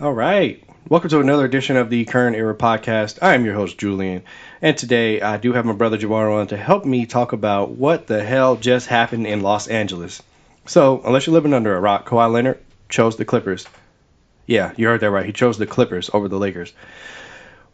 All right. Welcome to another edition of the Current Era Podcast. I am your host, Julian. And today I do have my brother Jabbar on to help me talk about what the hell just happened in Los Angeles. So, unless you're living under a rock, Kawhi Leonard chose the Clippers. Yeah, you heard that right. He chose the Clippers over the Lakers.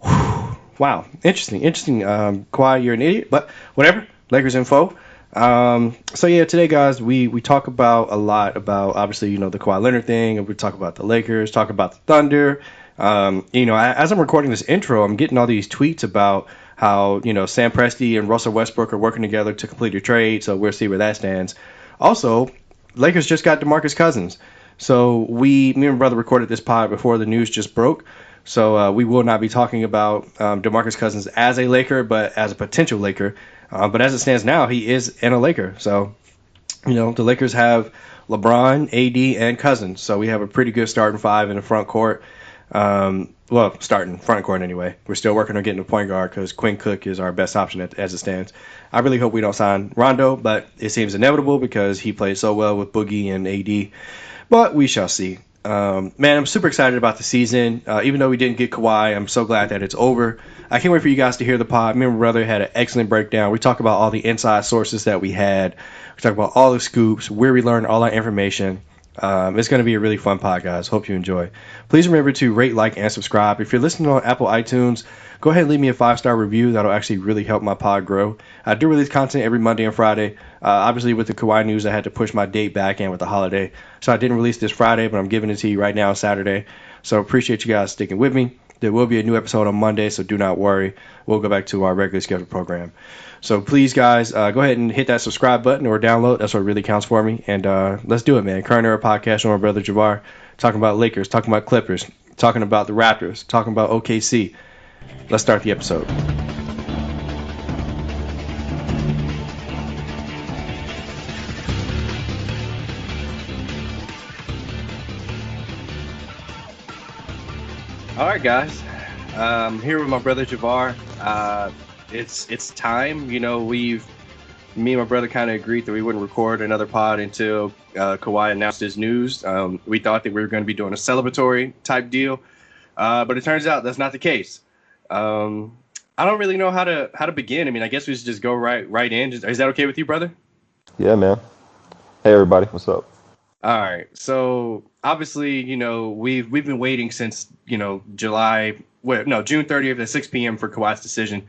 Whew. Wow. Interesting. Kawhi, you're an idiot, but whatever. Lakers info. So yeah, today, guys, we talk about a lot about obviously the Kawhi Leonard thing, and we talk about the Lakers, talk about the Thunder. As I'm recording this intro, I'm getting all these tweets about how Sam Presti and Russell Westbrook are working together to complete a trade. So we'll see where that stands. Also, Lakers just got DeMarcus Cousins. So me and my brother recorded this pod before the news just broke. So we will not be talking about DeMarcus Cousins as a Laker, but as a potential Laker. But as it stands now, he is in a Laker. So, the Lakers have LeBron, AD, and Cousins. So we have a pretty good starting five in the front court. Starting front court anyway. We're still working on getting a point guard because Quinn Cook is our best option as it stands. I really hope we don't sign Rondo, but it seems inevitable because he played so well with Boogie and AD. But we shall see. Man, I'm super excited about the season. Even though we didn't get Kawhi, I'm so glad that it's over. I can't wait for you guys to hear the pod. Me and my brother had an excellent breakdown. We talk about all the inside sources that we had. We talk about all the scoops, where we learned all our information. It's going to be a really fun pod, guys. Hope you enjoy. Please remember to rate, like, and subscribe. If you're listening on Apple iTunes, go ahead and leave me a 5-star review. That'll actually really help my pod grow. I do release content every Monday and Friday. Obviously, with the Kawhi news, I had to push my date back in with the holiday. So I didn't release this Friday, but I'm giving it to you right now, Saturday. So appreciate you guys sticking with me. There will be a new episode on Monday, so do not worry. We'll go back to our regular scheduled program. So please, guys, go ahead and hit that subscribe button or download. That's what really counts for me. And let's do it, man. Current Era Podcast with my brother Jabbar. Talking about Lakers, talking about Clippers, talking about the Raptors, talking about OKC. Let's start the episode. All right, guys. Here with my brother Javar. It's time. Me and my brother kind of agreed that we wouldn't record another pod until Kawhi announced his news. We thought that we were going to be doing a celebratory type deal, but it turns out that's not the case. I don't really know how to begin. I mean, I guess we should just go right in. Is that okay with you, brother? Yeah, man. Hey, everybody. What's up? All right. So obviously, we've been waiting since July. No, June 30th at 6 p.m. for Kawhi's decision.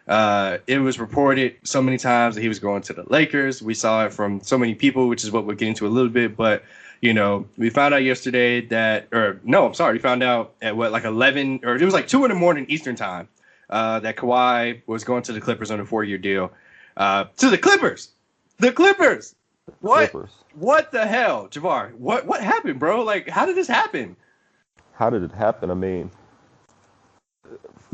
It was reported so many times that he was going to the Lakers. We saw it from so many people, which is what we'll get into a little bit. But we found out yesterday we found out at 11, or it was like 2 in the morning Eastern time, that Kawhi was going to the Clippers on a 4-year deal. To the Clippers. The Clippers. What? Clippers. What the hell, Javar? What happened, bro? Like, how did this happen? How did it happen? I mean,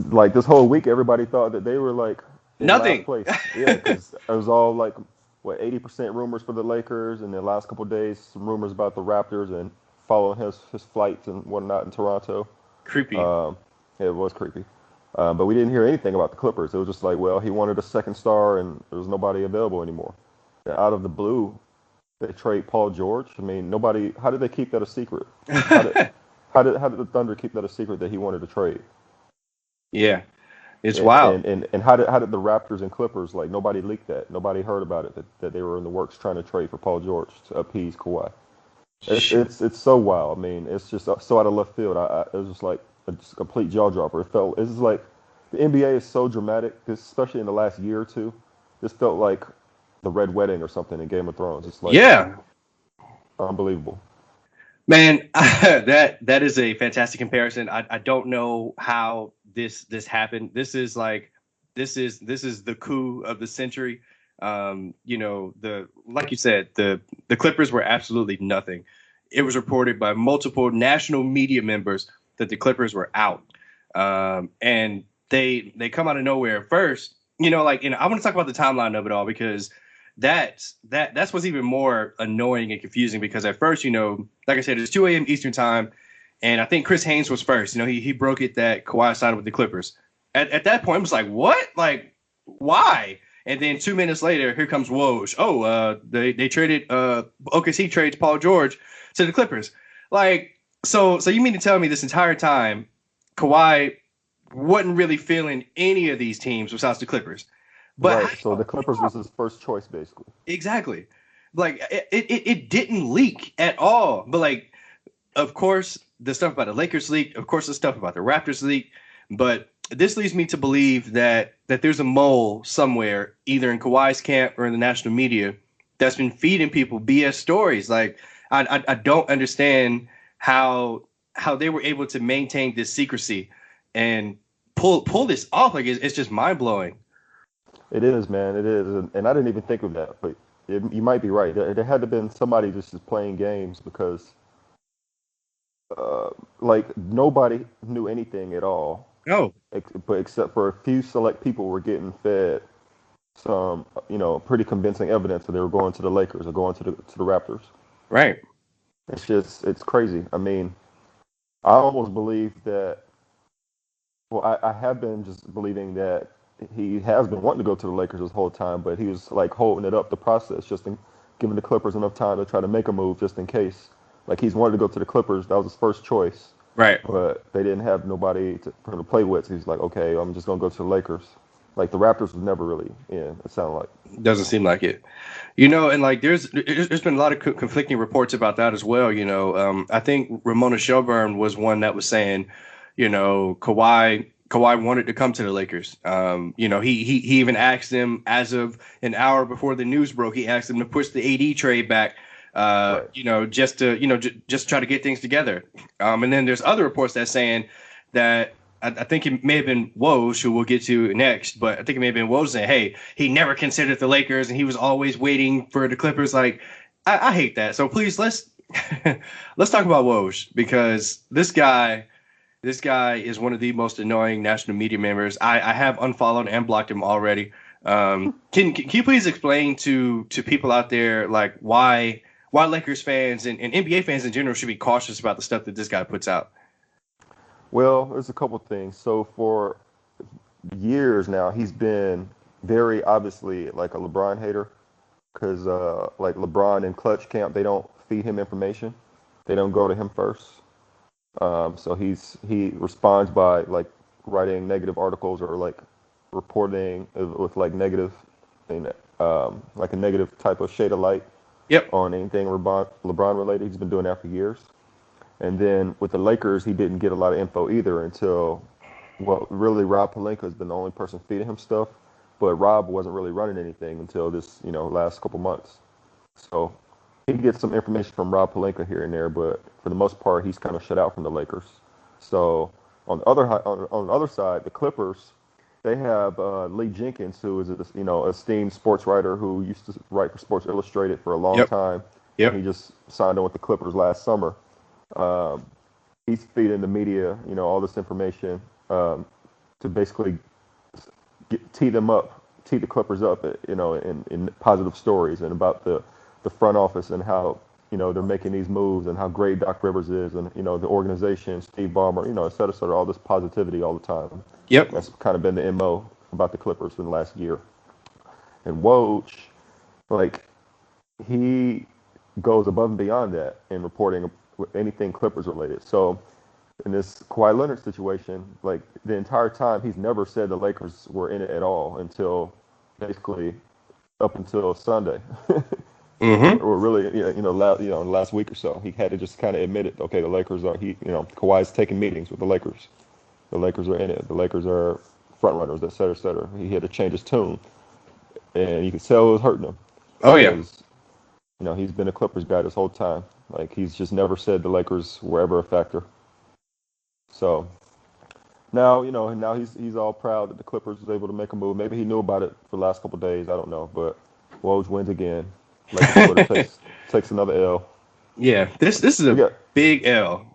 like this whole week, everybody thought that they were like in last Nothing. place. Yeah, because it was all like 80% rumors for the Lakers, and the last couple of days, some rumors about the Raptors and following his flights and whatnot in Toronto. Creepy. Um, it was creepy. But we didn't hear anything about the Clippers. It was just like, well, he wanted a second star, and there was nobody available anymore. And out of the blue, they trade Paul George. I mean, nobody. How did they keep that a secret? How did how did the Thunder keep that a secret that he wanted to trade? Yeah, it's And wild. and how did the Raptors and Clippers, like, nobody leaked that? Nobody heard about it, that they were in the works trying to trade for Paul George to appease Kawhi. It's so wild. I mean, it's just so out of left field. It was just like just a complete jaw dropper. It's just like the NBA is so dramatic, especially in the last year or two. This felt like the Red Wedding or something in Game of Thrones. It's like Yeah, unbelievable. man, that is a fantastic comparison. I don't know how this happened. This is the coup of the century. The like you said, the Clippers were absolutely nothing. It was reported by multiple national media members that the Clippers were out, and they come out of nowhere first. I want to talk about the timeline of it all because that's what's even more annoying and confusing because at first, like I said, it's 2 a.m. Eastern time, and I think Chris Haynes was first. He broke it that Kawhi signed with the Clippers. At that point, it was like, what? Like, why? And then 2 minutes later, here comes Woj. They traded OKC trades Paul George to the Clippers. Like, So you mean to tell me this entire time, Kawhi wasn't really feeling any of these teams besides the Clippers? But Right. So the how? Clippers was his first choice, basically. Exactly. Like it didn't leak at all. But like, of course, the stuff about the Lakers leaked. Of course, the stuff about the Raptors leaked. But this leads me to believe that there's a mole somewhere, either in Kawhi's camp or in the national media, that's been feeding people BS stories. Like I don't understand how how they were able to maintain this secrecy and pull this off. Like it's just mind blowing. It is, man. It is, and I didn't even think of that, but you might be right. There had to have been somebody just playing games because, uh, like, nobody knew anything at all, Oh, but except for a few select people were getting fed some, pretty convincing evidence that they were going to the Lakers or going to the Raptors. right. It's crazy. I mean, I almost believe that. Well, I have been just believing that he has been wanting to go to the Lakers this whole time, but he was like holding it up the process, giving the Clippers enough time to try to make a move just in case. Like he's wanted to go to the Clippers, that was his first choice, Right. but they didn't have nobody for him to play with. So he's like, okay, I'm just gonna go to the Lakers. Like the Raptors was never really in. It sounded like. Doesn't seem like it. You know, and like there's been a lot of conflicting reports about that as well. You know, I think Ramona Shelburne was one that was saying, you know, Kawhi wanted to come to the Lakers. You know, he even asked them as of an hour before the news broke. He asked them to push the AD trade back. Right. You know, just to just try to get things together. And then there's other reports that saying that I think it may have been Woj, who we'll get to next, but I think it may have been Woj saying, hey, he never considered the Lakers and he was always waiting for the Clippers. Like, I hate that. So please let's talk about Woj because this guy is one of the most annoying national media members. I have unfollowed and blocked him already. Can you please explain to people out there like why Lakers fans and NBA fans in general should be cautious about the stuff that this guy puts out? Well, there's a couple things. So for years now, he's been very obviously like a LeBron hater because like LeBron and Clutch Camp, they don't feed him information. They don't go to him first. So he responds by like writing negative articles or like reporting with like negative, and like a negative type of shade of light Yep. on anything LeBron related. He's been doing that for years. And then with the Lakers, he didn't get a lot of info either until, well, really Rob Pelinka has been the only person feeding him stuff, but Rob wasn't really running anything until this, last couple months. So he gets some information from Rob Pelinka here and there, but for the most part, he's kind of shut out from the Lakers. So on the other side, the Clippers, they have Lee Jenkins, who is a esteemed sports writer who used to write for Sports Illustrated for a long Yep. time, and he Yep. just signed on with the Clippers last summer. Um, he's feeding the media, all this information to basically tee the Clippers up, in positive stories and about the front office and how they're making these moves and how great Doc Rivers is and the organization, Steve Ballmer, et cetera, all this positivity all the time. Yep. That's kind of been the MO about the Clippers in the last year. And Woj, like he goes above and beyond that in reporting anything Clippers related. So in this Kawhi Leonard situation, like the entire time, he's never said the Lakers were in it at all until basically up until Sunday, Mm-hmm. or really, last week or so. He had to just kind of admit it. Okay, the Lakers are Kawhi's taking meetings with the Lakers. The Lakers are in it. The Lakers are front runners, et cetera, et cetera. He had to change his tune, and you could tell it was hurting him Oh yeah. because he's been a Clippers guy this whole time. Like he's just never said the Lakers were ever a factor. So now, now he's all proud that the Clippers was able to make a move. Maybe he knew about it for the last couple of days. I don't know, but Woj wins again. Lakers Twitter takes another L. Yeah. This is We a got big L.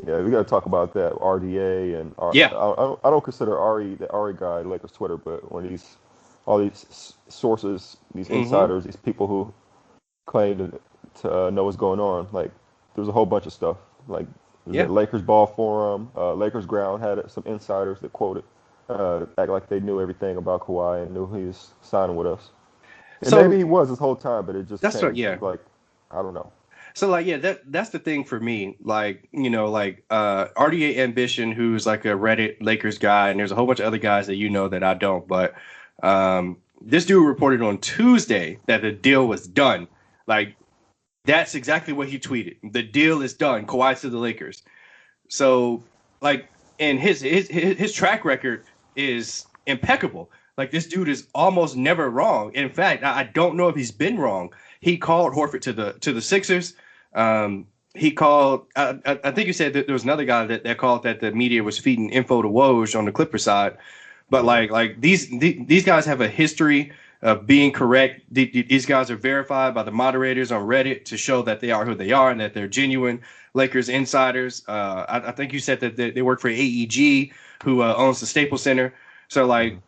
Yeah, we got to talk about that RDA and Yeah. I don't consider the Ari guy Lakers Twitter, but when all these sources, these Mm-hmm. insiders, these people who claim to know what's going on, like there's a whole bunch of stuff. Like the Yeah. Lakers Ball Forum, Lakers Ground had some insiders that quoted, act like they knew everything about Kawhi and knew he was signing with us. And maybe So he was this whole time, but it just that's what. changed. Yeah. It's like I don't know. So like yeah, that's the thing for me. Like, like RDA Ambition, who's like a Reddit Lakers guy, and there's a whole bunch of other guys that that I don't, but this dude reported on Tuesday that the deal was done. Like that's exactly what he tweeted. The deal is done. Kawhi to the Lakers. So like and his track record is impeccable. Like this dude is almost never wrong. In fact, I don't know if he's been wrong. He called Horford to the Sixers. He called. I think you said that there was another guy that called that the media was feeding info to Woj on the Clipper side. But like these guys have a history of being correct. These guys are verified by the moderators on Reddit to show that they are who they are and that they're genuine Lakers insiders. I think you said that they work for AEG, who owns the Staples Center. So like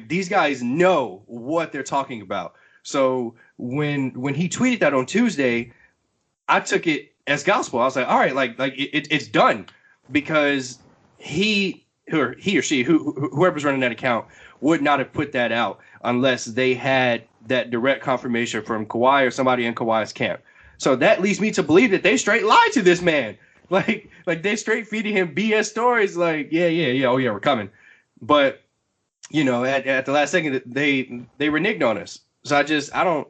these guys know what they're talking about. So when he tweeted that on Tuesday, I took it as gospel. I was like, all right, it's done because he or she, whoever's running that account, would not have put that out unless they had that direct confirmation from Kawhi or somebody in Kawhi's camp. So that leads me to believe that they straight lied to this man. Like they straight feeding him BS stories. Like, yeah, oh yeah, we're coming. But at the last second, they reneged on us. So I don't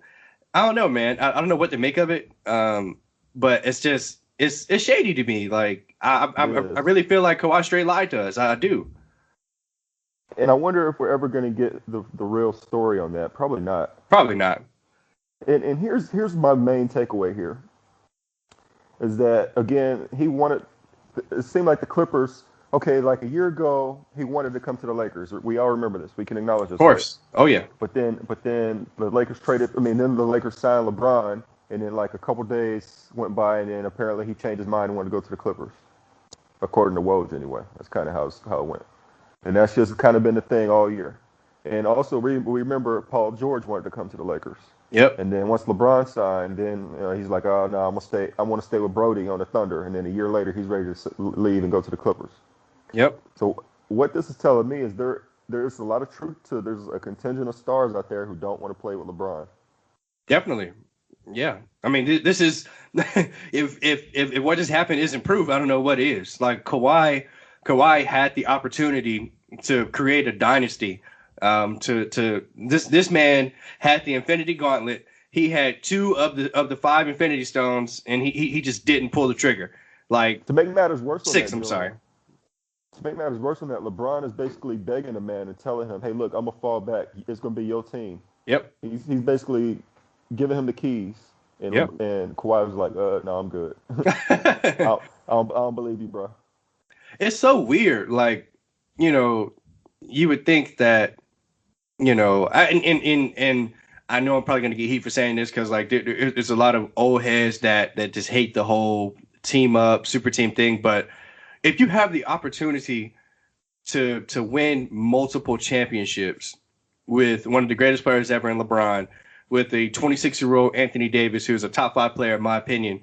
know, man. I don't know what to make of it. But it's just it's shady to me. Like I really feel like Kawhi straight lied to us. I do. And I wonder if we're ever going to get the real story on that. Probably not. Probably not. And here's my main takeaway here is that again he wanted. It seemed like the Clippers. Okay, like a year ago, he wanted to come to the Lakers. We all remember this. We can acknowledge this. Of course. Right? Oh yeah. But then the Lakers traded. Then the Lakers signed LeBron, and then like a couple days went by, and then apparently he changed his mind and wanted to go to the Clippers, according to Woj anyway. That's kind of how it went. And that's just kind of been the thing all year. And also, we remember Paul George wanted to come to the Lakers. Yep. And then once LeBron signed, then he's like, oh, no, I'm going to stay. I want to stay with Brody on the Thunder. And then a year later, he's ready to leave and go to the Clippers. Yep. So what this is telling me is there's a lot of truth to there's a contingent of stars out there who don't want to play with LeBron. Definitely. Yeah. I mean, this is if what just happened isn't proof, I don't know what is. Like Kawhi had the opportunity to create a dynasty. This man had the Infinity Gauntlet. He had 2 of the 5 Infinity Stones, and he just didn't pull the trigger. Like to make matters worse, 6. I'm sorry. To make matters worse than that, LeBron is basically begging the man and telling him, "Hey, look, I'm gonna fall back. It's gonna be your team." Yep. He's basically giving him the keys, and and Kawhi was like, "No, I'm good. I don't believe you, bro." It's so weird. Like, you would think that, and I know I'm probably gonna get heat for saying this because like there's a lot of old heads that just hate the whole team up, super team thing, but if you have the opportunity to win multiple championships with one of the greatest players ever in LeBron, with a 26-year-old Anthony Davis, who's a top 5 player in my opinion,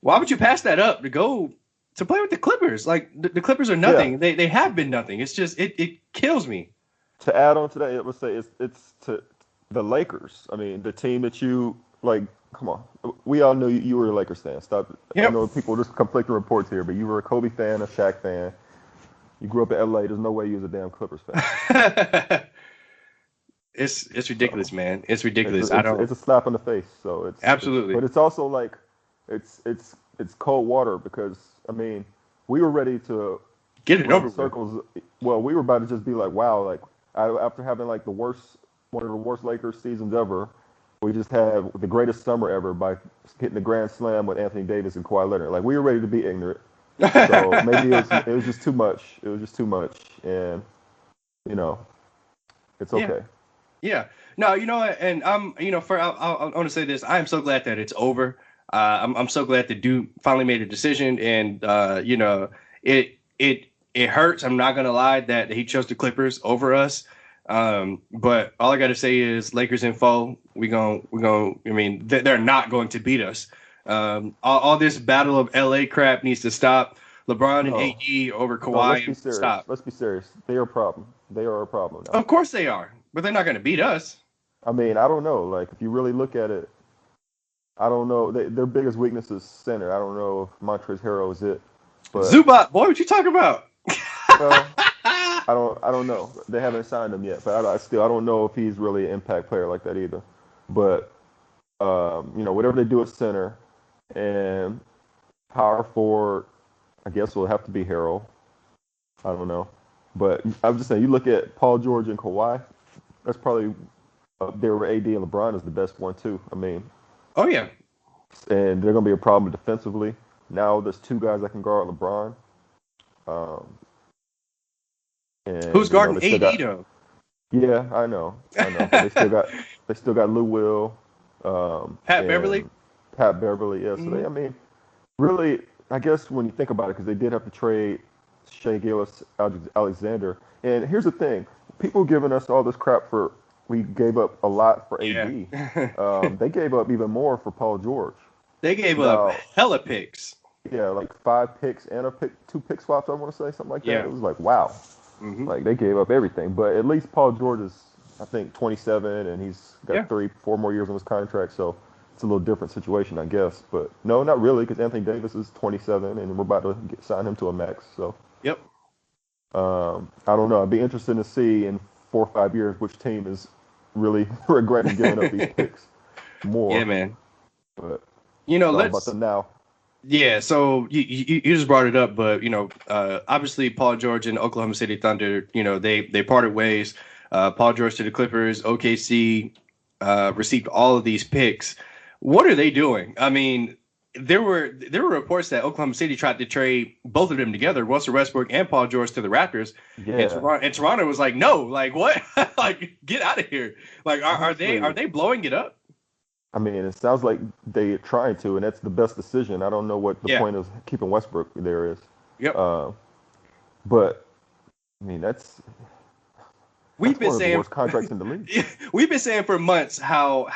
why would you pass that up to go to play with the Clippers? Like the Clippers are nothing. Yeah. They have been nothing. It's just it kills me. To add on to that, it would say it's to the Lakers. I mean, the team that you like. Come on, we all knew you were a Lakers fan. Stop. Yep. I know people just conflicting reports here, but you were a Kobe fan, a Shaq fan. You grew up in LA. There's no way you was a damn Clippers fan. It's ridiculous, man. It's ridiculous. It's a slap in the face. So it's absolutely. But it's also like it's cold water because I mean we were ready to get it over circles. Well, we were about to just be like, wow, like after having like one of the worst Lakers seasons ever. We just had the greatest summer ever by hitting the Grand Slam with Anthony Davis and Kawhi Leonard. Like we were ready to be ignorant, so maybe it was just too much. It was just too much, and it's okay. Yeah. No, and I want to say this. I am so glad that it's over. I'm so glad the dude finally made a decision, and it hurts. I'm not gonna lie that he chose the Clippers over us. But all I got to say is Lakers in 4. We're going. I mean, they're not going to beat us. All this battle of LA crap needs to stop. LeBron and AD over Kawhi. Let's be serious. Stop. Let's be serious. They are a problem. They are a problem now. Of course they are, but they're not going to beat us. I mean, I don't know. Like, if you really look at it, I don't know. Their biggest weakness is center. I don't know if Montrezl Harrell is it, but Zubat, boy, what you talking about? well, I don't know. They haven't signed him yet, but I don't know if he's really an impact player like that either. But whatever they do at center and power forward, I guess will have to be Harrell. I don't know, but I'm just saying. You look at Paul George and Kawhi. That's probably up there where AD and LeBron is the best one too. I mean, Oh yeah. and they're gonna be a problem defensively. Now there's two guys that can guard LeBron. Um, Who's and guarding they still AD got. though? Yeah, I know, but they still got Lou Will, Pat Beverly. and Pat Beverly. Yeah, so Hmm. I mean, really, I guess when you think about it, because they did have to trade Shea Gillis Alexander. And here's the thing: people giving us all this crap for we gave up a lot for Yeah. AD. They gave up even more for Paul George. They gave up Now, hella picks. yeah, like 5 picks and a pick, 2 pick swaps. I want to say something like that. Yeah. It was like wow. Hmm. Like they gave up everything, but at least Paul George is, I think, 27, and he's Yeah. got 4 more years on his contract, so it's a little different situation, I guess. But no, not really, because Anthony Davis is 27, and we're about to sign him to a max. So Yep. I don't know. I'd be interested to see in 4 or 5 years which team is really regretting giving up these picks Yeah, more. man. But it's all about Let's. the now. Yeah, so you just brought it up, but obviously Paul George and Oklahoma City Thunder, they parted ways. Paul George to the Clippers, OKC received all of these picks. What are they doing? I mean, there were reports that Oklahoma City tried to trade both of them together, Russell Westbrook and Paul George to the Raptors, and Yeah, Toronto was like, no, like what? Like get out of here. Like are honestly, they blowing it up? I mean, it sounds like they're trying to, and that's the best decision. I don't know what the Yeah. point of keeping Westbrook there is. Yep. Uh, but I mean, We've that's been one of the saying worst contracts in the league. we've been saying for months how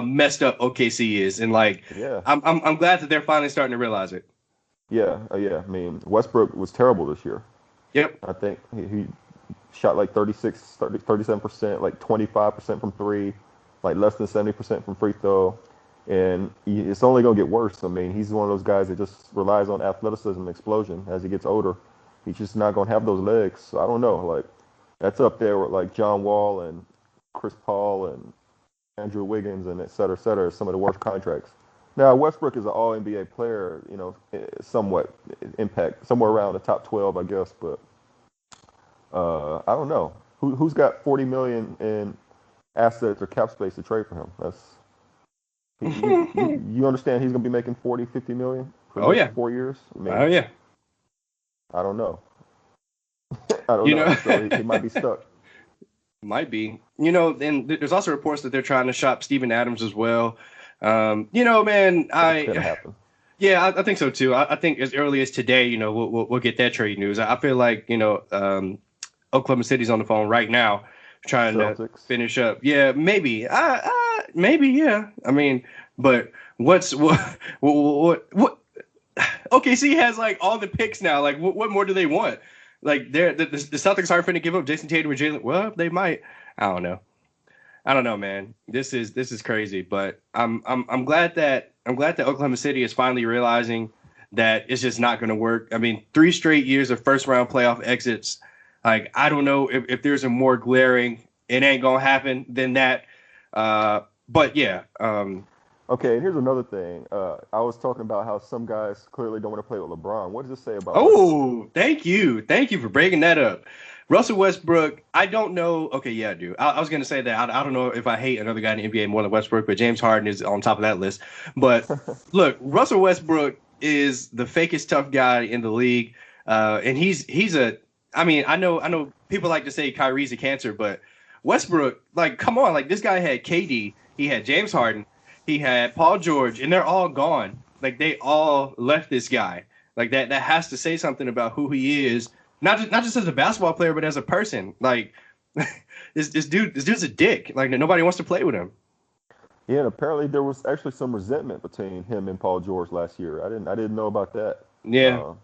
messed up OKC is, and like Yeah, I'm glad that they're finally starting to realize it. yeah. I mean, Westbrook was terrible this year. Yep. I think he shot like 37%, like 25% from three, like less than 70% from free throw. And it's only going to get worse. I mean, he's one of those guys that just relies on athleticism and explosion as he gets older. He's just not going to have those legs. So I don't know. Like, that's up there with like John Wall and Chris Paul and Andrew Wiggins and et cetera, some of the worst contracts. Now, Westbrook is an all NBA player, somewhat impact, somewhere around the top 12, I guess. But I don't know. Who's got 40 million in assets or cap space to trade for him? You understand he's going to be making 40, 50 million for the Oh next yeah. 4 years? I Oh mean, yeah. I don't know. I don't You know. know, So he might be stuck. might be. And there's also reports that they're trying to shop Steven Adams as well. Man, That's going to happen. yeah, I think so too. I think as early as today, we'll get that trade news. I feel like Oklahoma City's on the phone right now trying to Celtics. finish up. Yeah, maybe. Maybe, yeah. I mean, but what OKC has like all the picks now. Like what more do they want? Like the Celtics aren't going to give up Jason Tatum or Jalen. Well, they might. I don't know. I don't know, man. This is crazy, but I'm glad that Oklahoma City is finally realizing that it's just not going to work. I mean, 3 straight years of first round playoff exits. Like I don't know if there's a more glaring it ain't gonna happen than that. But yeah, Okay, and here's another thing. I was talking about how some guys clearly don't want to play with LeBron. What does it say about Westbrook? oh, thank you for breaking that up. Russell Westbrook, I don't know. Okay, yeah, I do. I was going to say that I don't know if I hate another guy in the NBA more than Westbrook, but James Harden is on top of that list. But look, Russell Westbrook is the fakest tough guy in the league, and he's a. I mean, I know people like to say Kyrie's a cancer, but Westbrook, like, come on, like this guy had KD, he had James Harden, he had Paul George, and they're all gone. Like they all left this guy. Like that has to say something about who he is, not just as a basketball player, but as a person. Like this dude's a dick. Like nobody wants to play with him. Yeah, and apparently there was actually some resentment between him and Paul George last year. I didn't know about that. Yeah. Uh,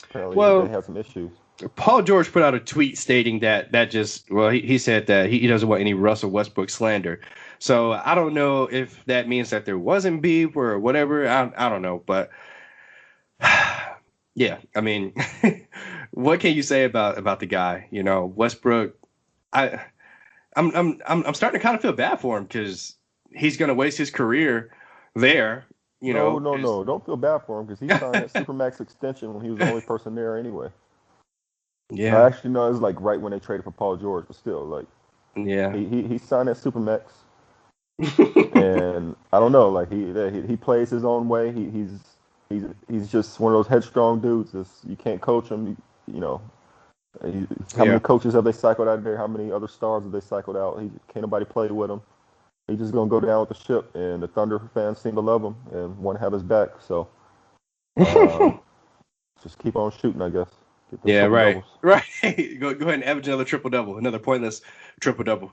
Apparently they Well, had some issues. Paul George put out a tweet stating that just well he said that he doesn't want any Russell Westbrook slander. So I don't know if that means that there wasn't beef or whatever. I don't know, but yeah, I mean, what can you say about the guy? You know, Westbrook. I I'm starting to kind of feel bad for him because he's going to waste his career there. You No, know, no, 'cause- no. Don't feel bad for him because he signed that supermax extension when he was the only person there anyway. I yeah, actually know it was like right when they traded for Paul George, but still, like yeah. he signed that supermax, and I don't know, like he plays his own way. He's just one of those headstrong dudes. You can't coach him. You know, how Yeah. many coaches have they cycled out there? How many other stars have they cycled out? Can't nobody play with him. He's just gonna go down with the ship, and the Thunder fans seem to love him and want to have his back. So uh, just keep on shooting, I guess. Get them Yeah, triple right. doubles. Right. Go ahead and average another triple double, another pointless triple double.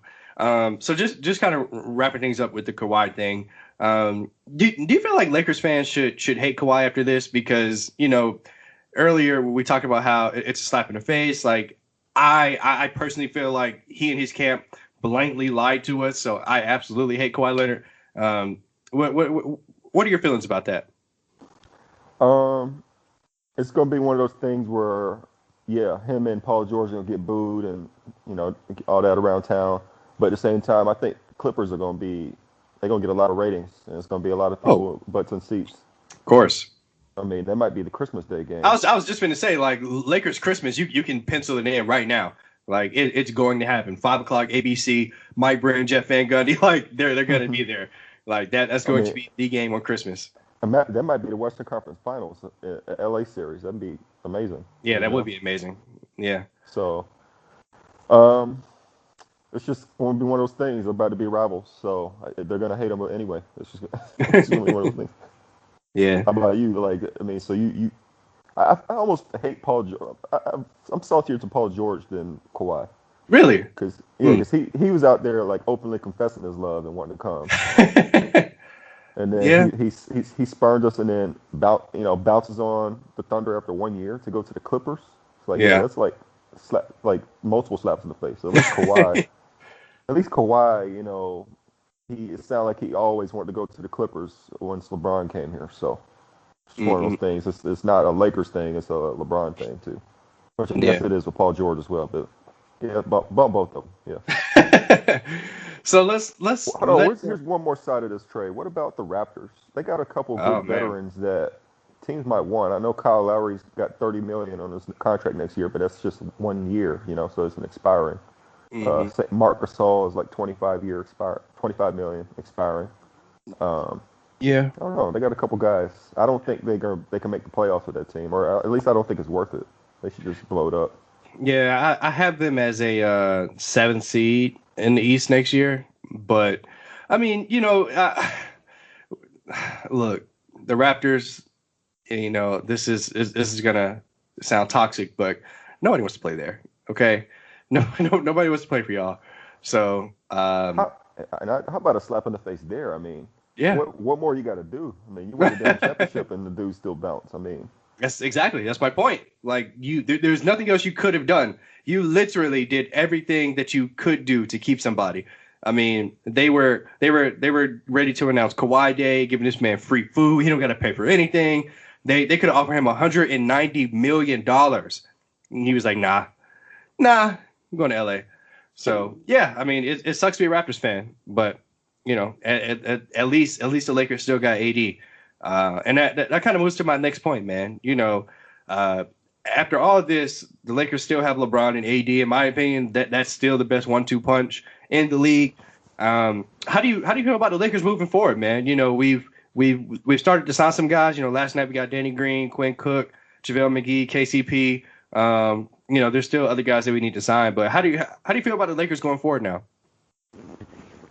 So just kind of wrapping things up with the Kawhi thing. Do you feel like Lakers fans should hate Kawhi after this? Because, you know, earlier we talked about how it's a slap in the face. Like I personally feel like he and his camp blankly lied to us. So I absolutely hate Kawhi Leonard. Um, what are your feelings about that? Um, it's gonna be one of those things where, yeah, him and Paul George are gonna get booed and all that around town. But at the same time, I think Clippers are they're gonna get a lot of ratings, and it's gonna be a lot of Oh, people butts in seats. of course. I mean, that might be the Christmas Day I game. was I was just going to say like Lakers Christmas. You can pencil it in right now. Like it's going to happen. 5 o'clock ABC. Mike Brand, Jeff Van Gundy. Like they're going to be there. Like that's I going to mean, be the game on Christmas. that might be the Western Conference Finals, LA series. That'd be amazing, Yeah, you that would know. be amazing. Yeah. So, um, it's just going to be one of those things. They're about to be rivals, so they're going to hate them anyway. It's just going to be one of those things. Yeah. How about you? Like, I mean, so I almost hate Paul George. I'm saltier to Paul George than Kawhi, Really? because Hmm. he was out there like openly confessing his love and wanting to come, and then Yeah. he spurned us and then bounces on the Thunder after 1 year to go to the Clippers. It's like, yeah, Yeah. that's like multiple slaps in the face. So at least Kawhi, it sounded like he always wanted to go to the Clippers once LeBron came here. So it's just one of Mm-mm. those things. It's not a Lakers thing. It's a LeBron thing too. Which I guess Yeah. it is with Paul George as well. But yeah, bump both of them. Yeah. So let's Hold on. let. Here's one more side of this trade. What about the Raptors? They got a couple Oh good man. veterans that teams might want. I know Kyle Lowry's got 30 million on his contract next year, but that's just 1 year. So it's an expiring. Hmm. Mark Gasol is like 25 million expiring. Um, Yeah. I don't know. They got a couple guys. I don't think they can make the playoffs with that team, or at least I don't think it's worth it. They should just blow it up. Yeah. I have them as a 7th seed in the East next year, but I mean, look, the Raptors. This is gonna sound toxic, but nobody wants to play there. Okay, no, nobody wants to play for y'all. So, How, how about a slap in the face there? I mean, yeah, what more you got to do? I mean, you win the damn championship and the dudes still bounce. I mean, that's my point. Like there's nothing else you could have done. You literally did everything that you could do to keep somebody. I mean, they were ready to announce Kawhi Day, giving this man free food. He don't got to pay for anything. They could have offered him $190 million, and he was like, nah, I'm going to LA. So yeah, I mean, it sucks to be a Raptors fan, but at least the Lakers still got AD, and that kind of moves to my next point, man. Uh, after all of this, the Lakers still have LeBron and AD. In my opinion, that's still the best 1-2 punch in the league. How do you feel about the Lakers moving forward, man? We've started to sign some guys. Last night we got Danny Green, Quinn Cook, JaVale McGee, KCP. There's still other guys that we need to sign. But how do you feel about the Lakers going forward now?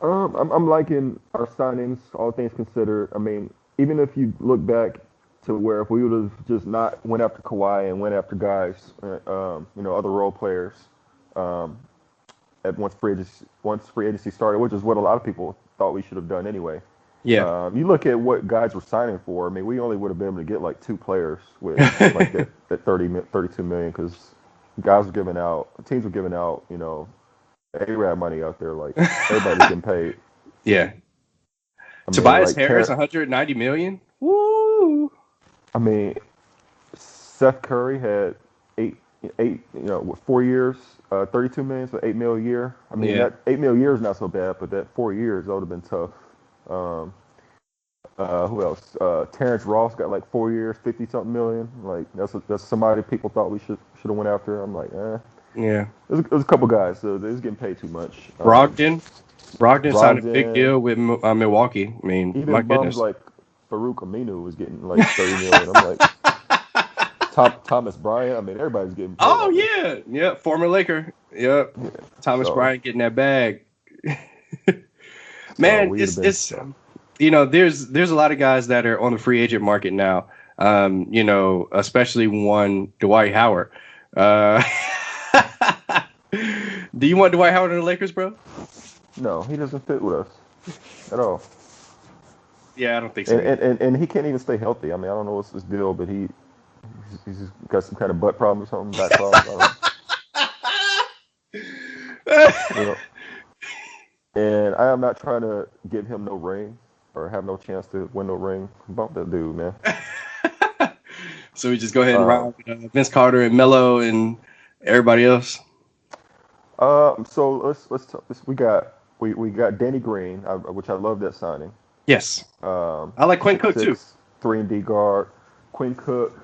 I'm liking our signings, all things considered. I mean, even if you look back to where if we would have just not went after Kawhi and went after guys, other role players, um, at once free agency started, which is what a lot of people thought we should have done anyway. Yeah. You look at what guys were signing for. I mean, we only would have been able to get like two players with like that 32 million because teams were giving out, A-Rab money out there. Like everybody's getting paid. Yeah. I mean, Tobias like Harris, 190 million. Woo! I mean, Seth Curry had with 4 years, 32 million, so 8 mil a year. I mean, Yeah. that 8 mil a year is not so bad, but that 4 years, that would have been tough. Um, who else? Terrence Ross got like 4 years, 50 something million. Like that's somebody people thought we should have went after. I'm like, Yeah. there's a couple guys, so they're getting paid too much. Brogdon. Brogdon signed a big Brogdon, deal with Milwaukee. I mean, my even bums goodness. like Farouk Aminu was getting like 30 million. I'm like, Thomas Bryant. I mean, everybody's getting paid Oh out there. yeah, yep. Former Laker. Yep. Yeah. Thomas So, Bryant getting that bag. so Man, we'd have been. it's there's a lot of guys that are on the free agent market now. Especially one Dwight Howard. Uh, do you want Dwight Howard in the Lakers, bro? No, he doesn't fit with us at all. Yeah, I don't think so And, either. and, and, and he can't even stay healthy. I mean, I don't know what's his deal, but he's just got some kind of butt problem or something, back problem. You know. And I am not trying to give him no ring or have no chance to win no ring. Bump that dude, man. So we just go ahead and Um, ride with Vince Carter and Melo and everybody else. so let's talk. We got Danny Green, which I love that signing. Yes, Um, I like Quinn Cook too. 6'6", 3-and-D guard. Quinn Cook.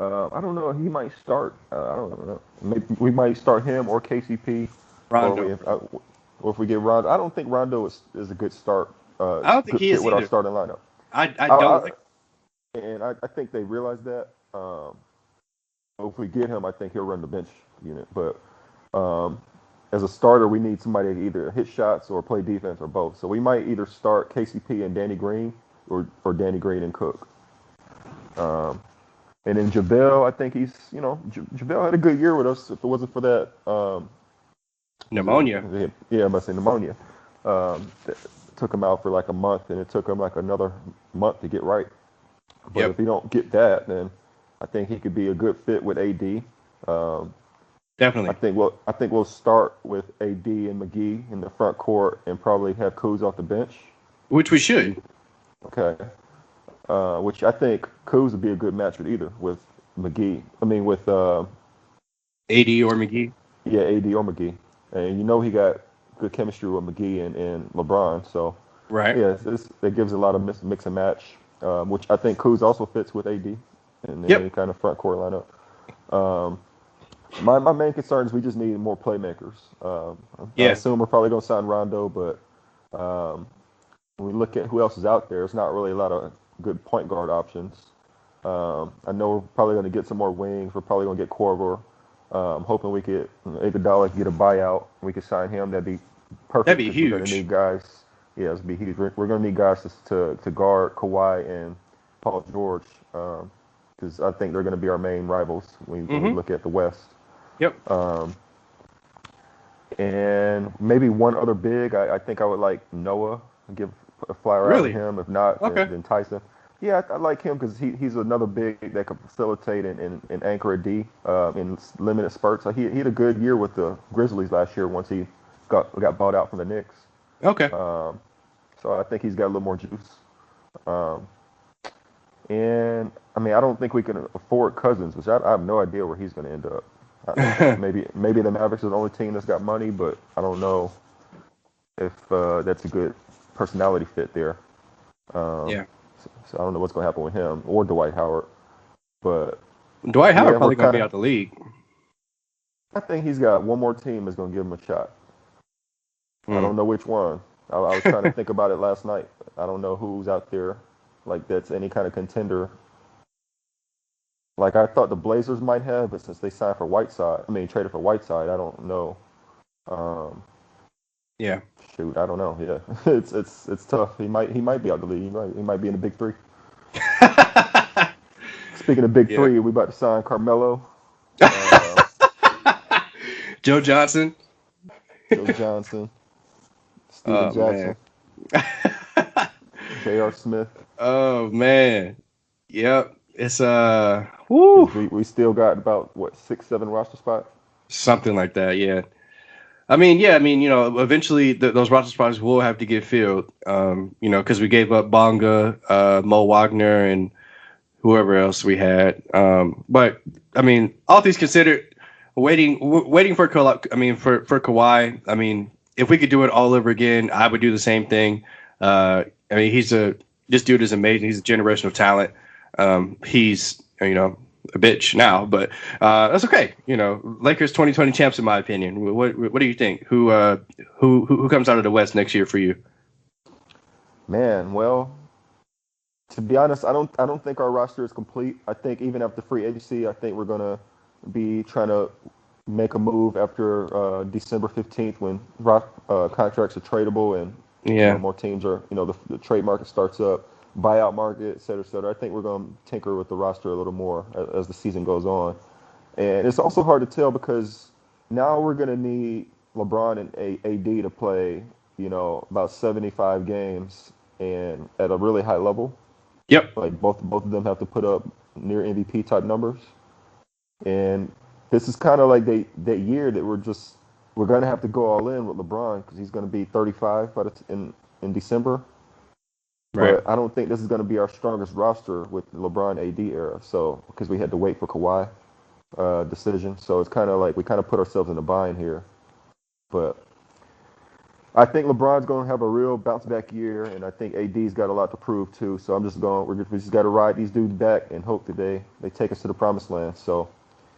I don't know. He might start. I don't know. Maybe we might start him or KCP, Rondo. or if we get Rondo. I don't think Rondo is a good start. I don't think Good he fit is with our either. starting lineup. I I, don't I, like. and I think they realize that. If we get him, I think he'll run the bench unit. But um, as a starter, we need somebody to either hit shots or play defense or both. So we might either start KCP and Danny Green or Danny Green and Cook. Um, and then JaVale, I think JaVale had a good year with us. If it wasn't for that, Pneumonia. yeah, I must say pneumonia. That took him out for like a month, and it took him like another month to get right. But Yep, if he don't get that, then I think he could be a good fit with AD. Um, I definitely. think we'll start with AD and McGee in the front court, and probably have Kuz off the bench. Which we should. Okay. Which I think Kuz would be a good match with either with McGee. I mean with AD or McGee. yeah, AD or McGee, and he got good chemistry with McGee and LeBron. So Right. yeah, it gives a lot of mix and match, which I think Kuz also fits with AD in any Yep. kind of front court lineup. Um, my main concern is we just need more playmakers. I Yeah. assume we're probably going to sign Rondo, but when we look at who else is out there, it's not really a lot of good point guard options. I know we're probably going to get some more wings. We're probably going to get Korver. Hoping we could Iguodala get a buyout. We could sign him. That'd be That'd perfect be because we're going to huge. need guys. Yeah, it'd be huge. We're going to need guys to guard Kawhi and Paul George because I think they're going to be our main rivals when we Mm-hmm. look at the West. Yep. Um, and maybe one other big. I think I would like Noah. Give a flyer out to Really? him. If not, Okay. then Tyson. Yeah, I like him because he's another big that could facilitate and anchor a D in limited spurts. He had a good year with the Grizzlies last year once he got bought out from the Knicks. Okay. So I think he's got a little more juice. Um, and I mean, I don't think we can afford Cousins, which I have no idea where he's going to end up. Maybe the Mavericks are the only team that's got money, but I don't know if that's a good personality fit there. Um, Yeah. so I don't know what's going to happen with him or Dwight Howard. But Dwight yeah, Howard we're probably gonna kind be of. out the league. I think he's got one more team that's going to give him a shot. I Mm. don't know which one. I was trying to think about it last night. I don't know who's out there like that's any kind of contender. Like I thought the Blazers might have, but since they signed for Whiteside, I mean traded for Whiteside, I don't know. Um, Yeah. Shoot, I don't know. Yeah, it's tough. He might be out the league. He might be in the big three. Speaking of big Yeah. three, we about to sign Carmelo, uh, Joe Johnson. Joe Johnson, Steven Oh man. Jackson, J.R. Smith. Oh man. Yep. It's woo. We still got about what 6, 7 roster spots. Something like that, yeah. I mean, yeah, I mean, eventually those roster spots will have to get filled, because we gave up Bonga, Mo Wagner, and whoever else we had. But I mean, all things considered, waiting for for Kawhi. I mean, if we could do it all over again, I would do the same thing. I mean, this dude is amazing. He's a generational talent. He's a bitch now, but that's okay. Lakers 2020 champs in my opinion. What do you think? Who comes out of the West next year for you? Man, well, to be honest, I don't think our roster is complete. I think even after free agency, I think we're gonna be trying to make a move after December 15th when contracts are tradable and Yeah, more teams are the trade market starts up, buyout market, et cetera, et cetera. I think we're gonna tinker with the roster a little more as the season goes on, and it's also hard to tell because now we're gonna need LeBron and AD to play about 75 games and at a really high level. yep, Like both of them have to put up near MVP type numbers, and this is kind of like that year that we're gonna have to go all in with LeBron because he's gonna be 35 in December. right. But I don't think this is gonna be our strongest roster with the LeBron AD era. So because we had to wait for Kawhi decision, so it's kind of like we kind of put ourselves in a bind here. But I think LeBron's going to have a real bounce back year, and I think AD's got a lot to prove too. So we just got to ride these dudes back and hope that they take us to the promised land. So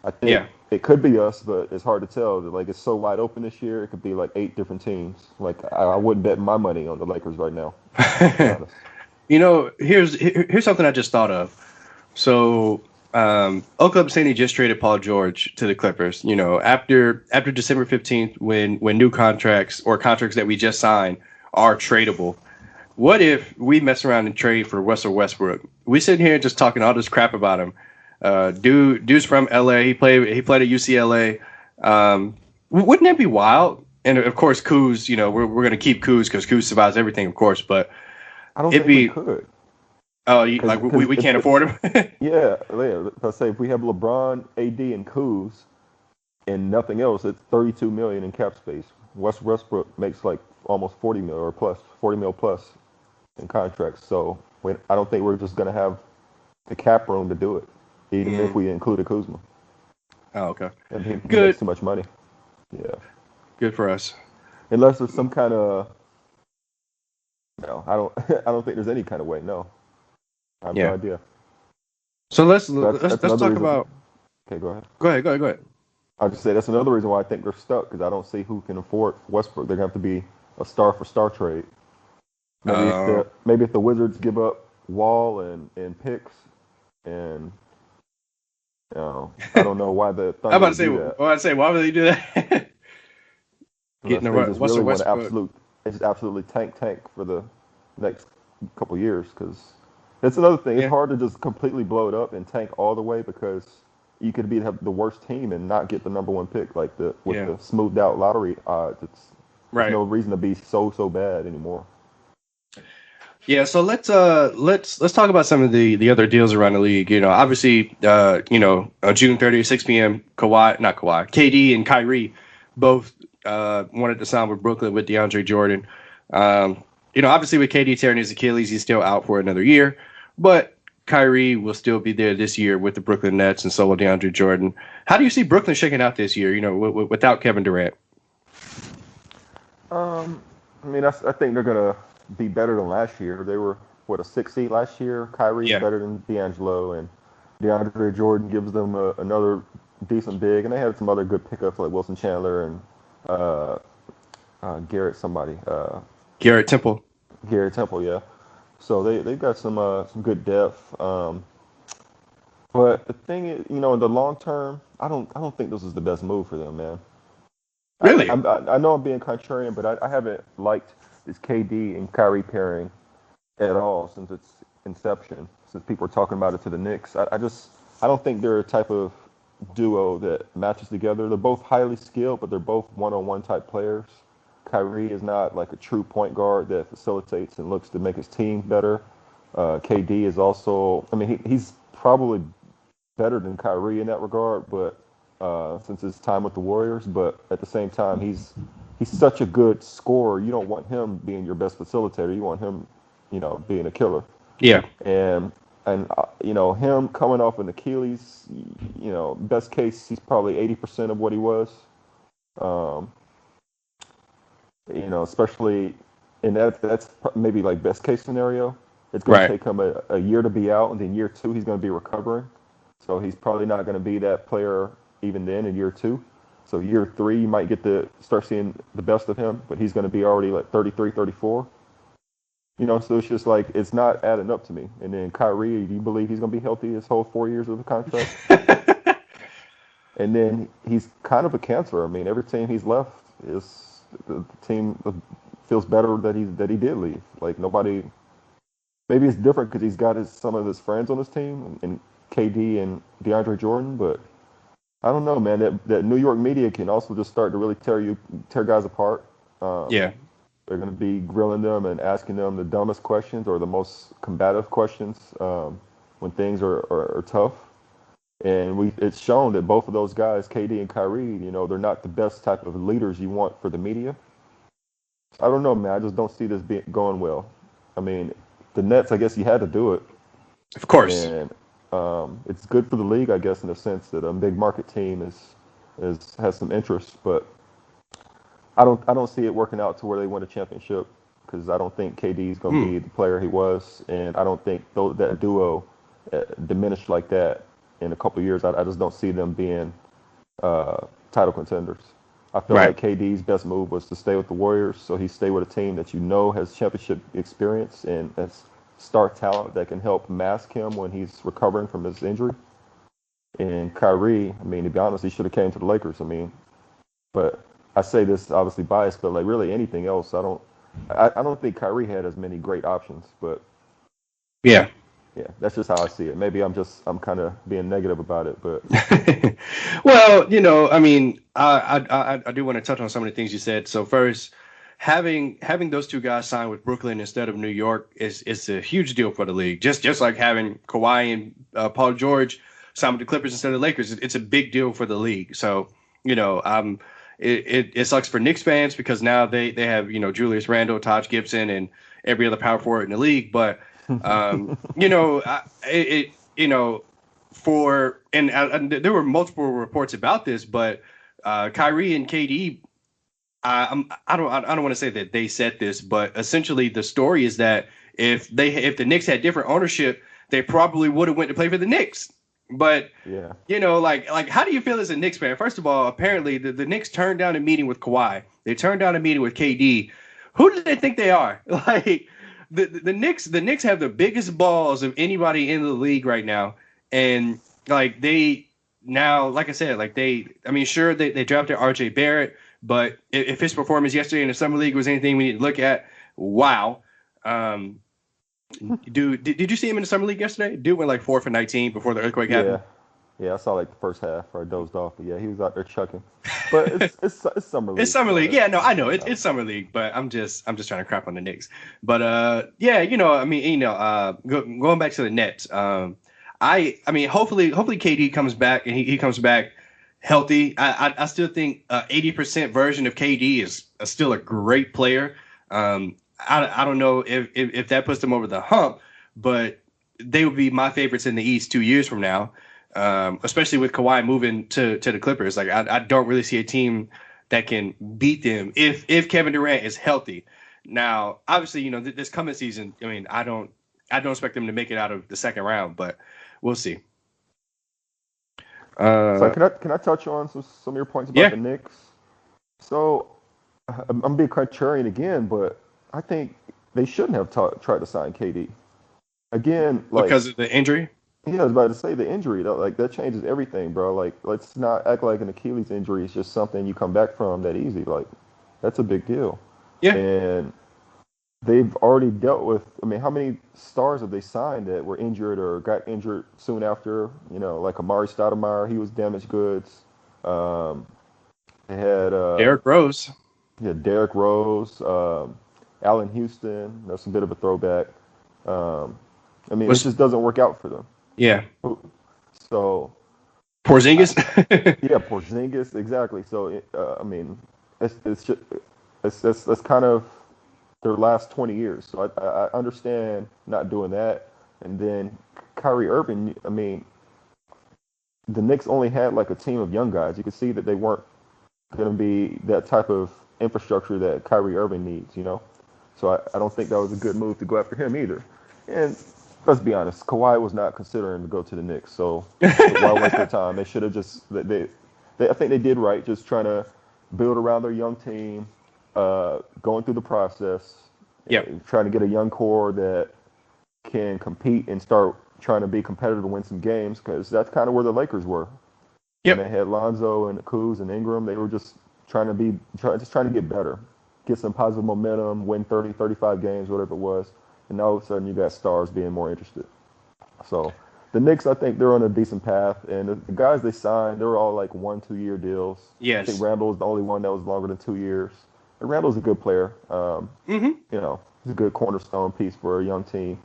I think Yeah. it could be us, but it's hard to tell. Like it's so wide open this year, it could be like 8 different teams. Like I wouldn't bet my money on the Lakers right now, to be honest. Here's something I just thought of. So, Oklahoma City just traded Paul George to the Clippers. After December 15th, when new contracts or contracts that we just signed are tradable. What if we mess around and trade for Russell Westbrook? We sit here just talking all this crap about him. Dude's from LA. He played at UCLA. Wouldn't that be wild? And of course, Kuz. We're gonna keep Kuz because Kuz survives everything, of course. But I don't it'd think we be could. like we can't afford him. Yeah. Let's say if we have LeBron, AD, and Kuz, and nothing else, it's 32 million in cap space. Westbrook makes like almost 40 mil or plus, 40 mil plus in contracts. So I don't think we're just gonna have the cap room to do it, even if Mm. we included Kuzma. Oh, okay. And he makes Good. too much money. Yeah, Good for us. unless there's some kind of no, I don't I don't think there's any kind of way. No, I have no Yeah. idea. So let's That's let's that's let's another talk reason. about. Okay, go ahead. Go ahead. I'll just say that's another reason why I think they're stuck because I don't see who can afford Westbrook. They're gonna have to be a star for star trade. Uh, Maybe if the Wizards give up Wall and picks, and I don't know why the I'm Thunder about to would say. do I'm that about to say. Why would they do that? Getting unless the they just really Russell want to Westbrook. absolutely tank for the next couple years. Because that's another thing. It's Yeah. hard to just completely blow it up and tank all the way because you could have the worst team and not get the number one pick like the with Yeah. the smoothed out lottery odds. There's Right. no reason to be so bad anymore. Yeah, so let's talk about some of the other deals around the league. Obviously, on June 30th, 6 p.m. Not Kawhi, KD and Kyrie both wanted to sign with Brooklyn with DeAndre Jordan. Obviously with KD tearing his Achilles, he's still out for another year, but Kyrie will still be there this year with the Brooklyn Nets, and so will DeAndre Jordan. How do you see Brooklyn shaking out this year? Without Kevin Durant. I mean, I think they're gonna be better than last year. They were what a 6 seed last year. Kyrie's Yeah. better than D'Angelo, and DeAndre Jordan gives them another decent big. And they had some other good pickups like Wilson Chandler and uh, Garrett somebody, Garrett Temple. Garrett Temple, yeah. So they've got some good depth. But the thing is, in the long term, I don't think this is the best move for them, man. Really? I know I'm being contrarian, but I haven't liked this KD and Kyrie pairing at all since its inception. Since people were talking about it to the Knicks, I don't think they're a type of duo that matches together. They're both highly skilled, but they're both one-on-one type players. Kyrie is not like a true point guard that facilitates and looks to make his team better. KD is also, I mean, he's probably better than Kyrie in that regard, but since his time with the Warriors, but at the same time, he's such a good scorer. You don't want him being your best facilitator. You want him, being a killer. Yeah. And him coming off an Achilles, best case he's probably 80% of what he was. Um, especially in that's maybe like best case scenario. It's going to Right. take him a year to be out, and then year two he's going to be recovering. So he's probably not going to be that player even then in year two. So year three you might get to start seeing the best of him, but he's going to be already like 33, 34. So it's just like it's not adding up to me. And then Kyrie, do you believe he's going to be healthy his whole 4 years of the contract? And then he's kind of a cancer. I mean, every team he's left is the team feels better that he did leave. Like nobody. Maybe it's different because he's got some of his friends on his team and KD and DeAndre Jordan, but I don't know, man. That New York media can also just start to really tear guys apart. Um, Yeah. they're going to be grilling them and asking them the dumbest questions or the most combative questions when things are tough. And it's shown that both of those guys, KD and Kyrie, they're not the best type of leaders you want for the media. I don't know, man. I just don't see this going well. I mean, the Nets, I guess you had to do it, Of course. and it's good for the league, I guess, in the sense that a big market team has some interest, but I don't see it working out to where they win a championship because I don't think KD is going to Hmm. be the player he was, and I don't think that duo diminished like that in a couple of years. I just don't see them being title contenders. I feel Right. like KD's best move was to stay with the Warriors, so he stay with a team that has championship experience and has star talent that can help mask him when he's recovering from his injury. And Kyrie, I mean, to be honest, he should have came to the Lakers. I mean, but I say this obviously biased, but like really anything else, I don't think Kyrie had as many great options. But Yeah. yeah, that's just how I see it. Maybe I'm kind of being negative about it, but Well, I mean, I do want to touch on some of the things you said. So first, having those two guys sign with Brooklyn instead of New York is a huge deal for the league. Just like having Kawhi and Paul George sign with the Clippers instead of the Lakers, it's a big deal for the league. So it sucks for Knicks fans because now they have Julius Randle, Taj Gibson, and every other power forward in the league. But it for and there were multiple reports about this, but Kyrie and KD, I don't want to say that they said this, but essentially the story is that if the Knicks had different ownership, they probably would have went to play for the Knicks. But yeah, like how do you feel as a Knicks fan? First of all, apparently the Knicks turned down a meeting with Kawhi. They turned down a meeting with KD. Who do they think they are? Like the Knicks have the biggest balls of anybody in the league right now, and like they now, like I said, I mean, sure they drafted RJ Barrett, but if his performance yesterday in the summer league was anything we need to look at, wow. Um, did you see him in the summer league yesterday? Dude went like 4 for 19 before the earthquake yeah, happened. yeah. I saw like the first half, or I dozed off, but yeah, he was out there chucking. But it's summer It's league, summer league. so Yeah, no, I know no. it's summer league, but I'm just trying to crap on the Knicks. But yeah, I mean, going back to the Nets. I mean, hopefully KD comes back and he comes back healthy. I still think 80% version of KD is still a great player. I don't know if that puts them over the hump, but they would be my favorites in the East 2 years from now. Especially with Kawhi moving to the Clippers. Like I don't really see a team that can beat them if Kevin Durant is healthy. Now, obviously, this coming season, I mean, I don't expect them to make it out of the second round, but we'll see. So Uh, can I touch on some of your points about yeah, the Knicks? So I'm being contrarian again, but I think they shouldn't have tried to sign KD again. Like, because of the injury. yeah, I was about to say the injury, though, like that changes everything, bro. Like, let's not act like an Achilles injury is just something you come back from that easy. Like, that's a big deal. Yeah, And they've already dealt with. I mean, how many stars have they signed that were injured or got injured soon after? Like Amari Stoudemire, he was damaged goods. Um, they had Derrick Rose. Derrick Rose, Allen Houston. That's a bit of a throwback. Um, I mean, it Was just doesn't work out for them. Yeah, So Porzingis. Yeah, Porzingis, exactly. So, I mean, it's just it's kind of their last 20 years. So I understand not doing that. And then Kyrie Irving, I mean, the Knicks only had like a team of young guys. You could see that they weren't going to be that type of infrastructure that Kyrie Irving needs, you know? So I don't think that was a good move to go after him either. And let's be honest, Kawhi was not considering to go to the Knicks. So why waste their time? They should have just, I think they did right, just trying to build around their young team, going through the process, Yep. trying to get a young core that can compete and start trying to be competitive and win some games because that's kind of where the Lakers were when they Yep. had Lonzo and Kuz and Ingram. They were just just trying to get better, get some positive momentum, win 30, 35 games, whatever it was. And all of a sudden, you got stars being more interested. So the Knicks, I think they're on a decent path. And the guys they signed, they were all like 1, 2 year deals. I think Yes. Randall was the only one that was longer than 2 years. And Randall's a good player. Hmm. You know, he's a good cornerstone piece for a young team.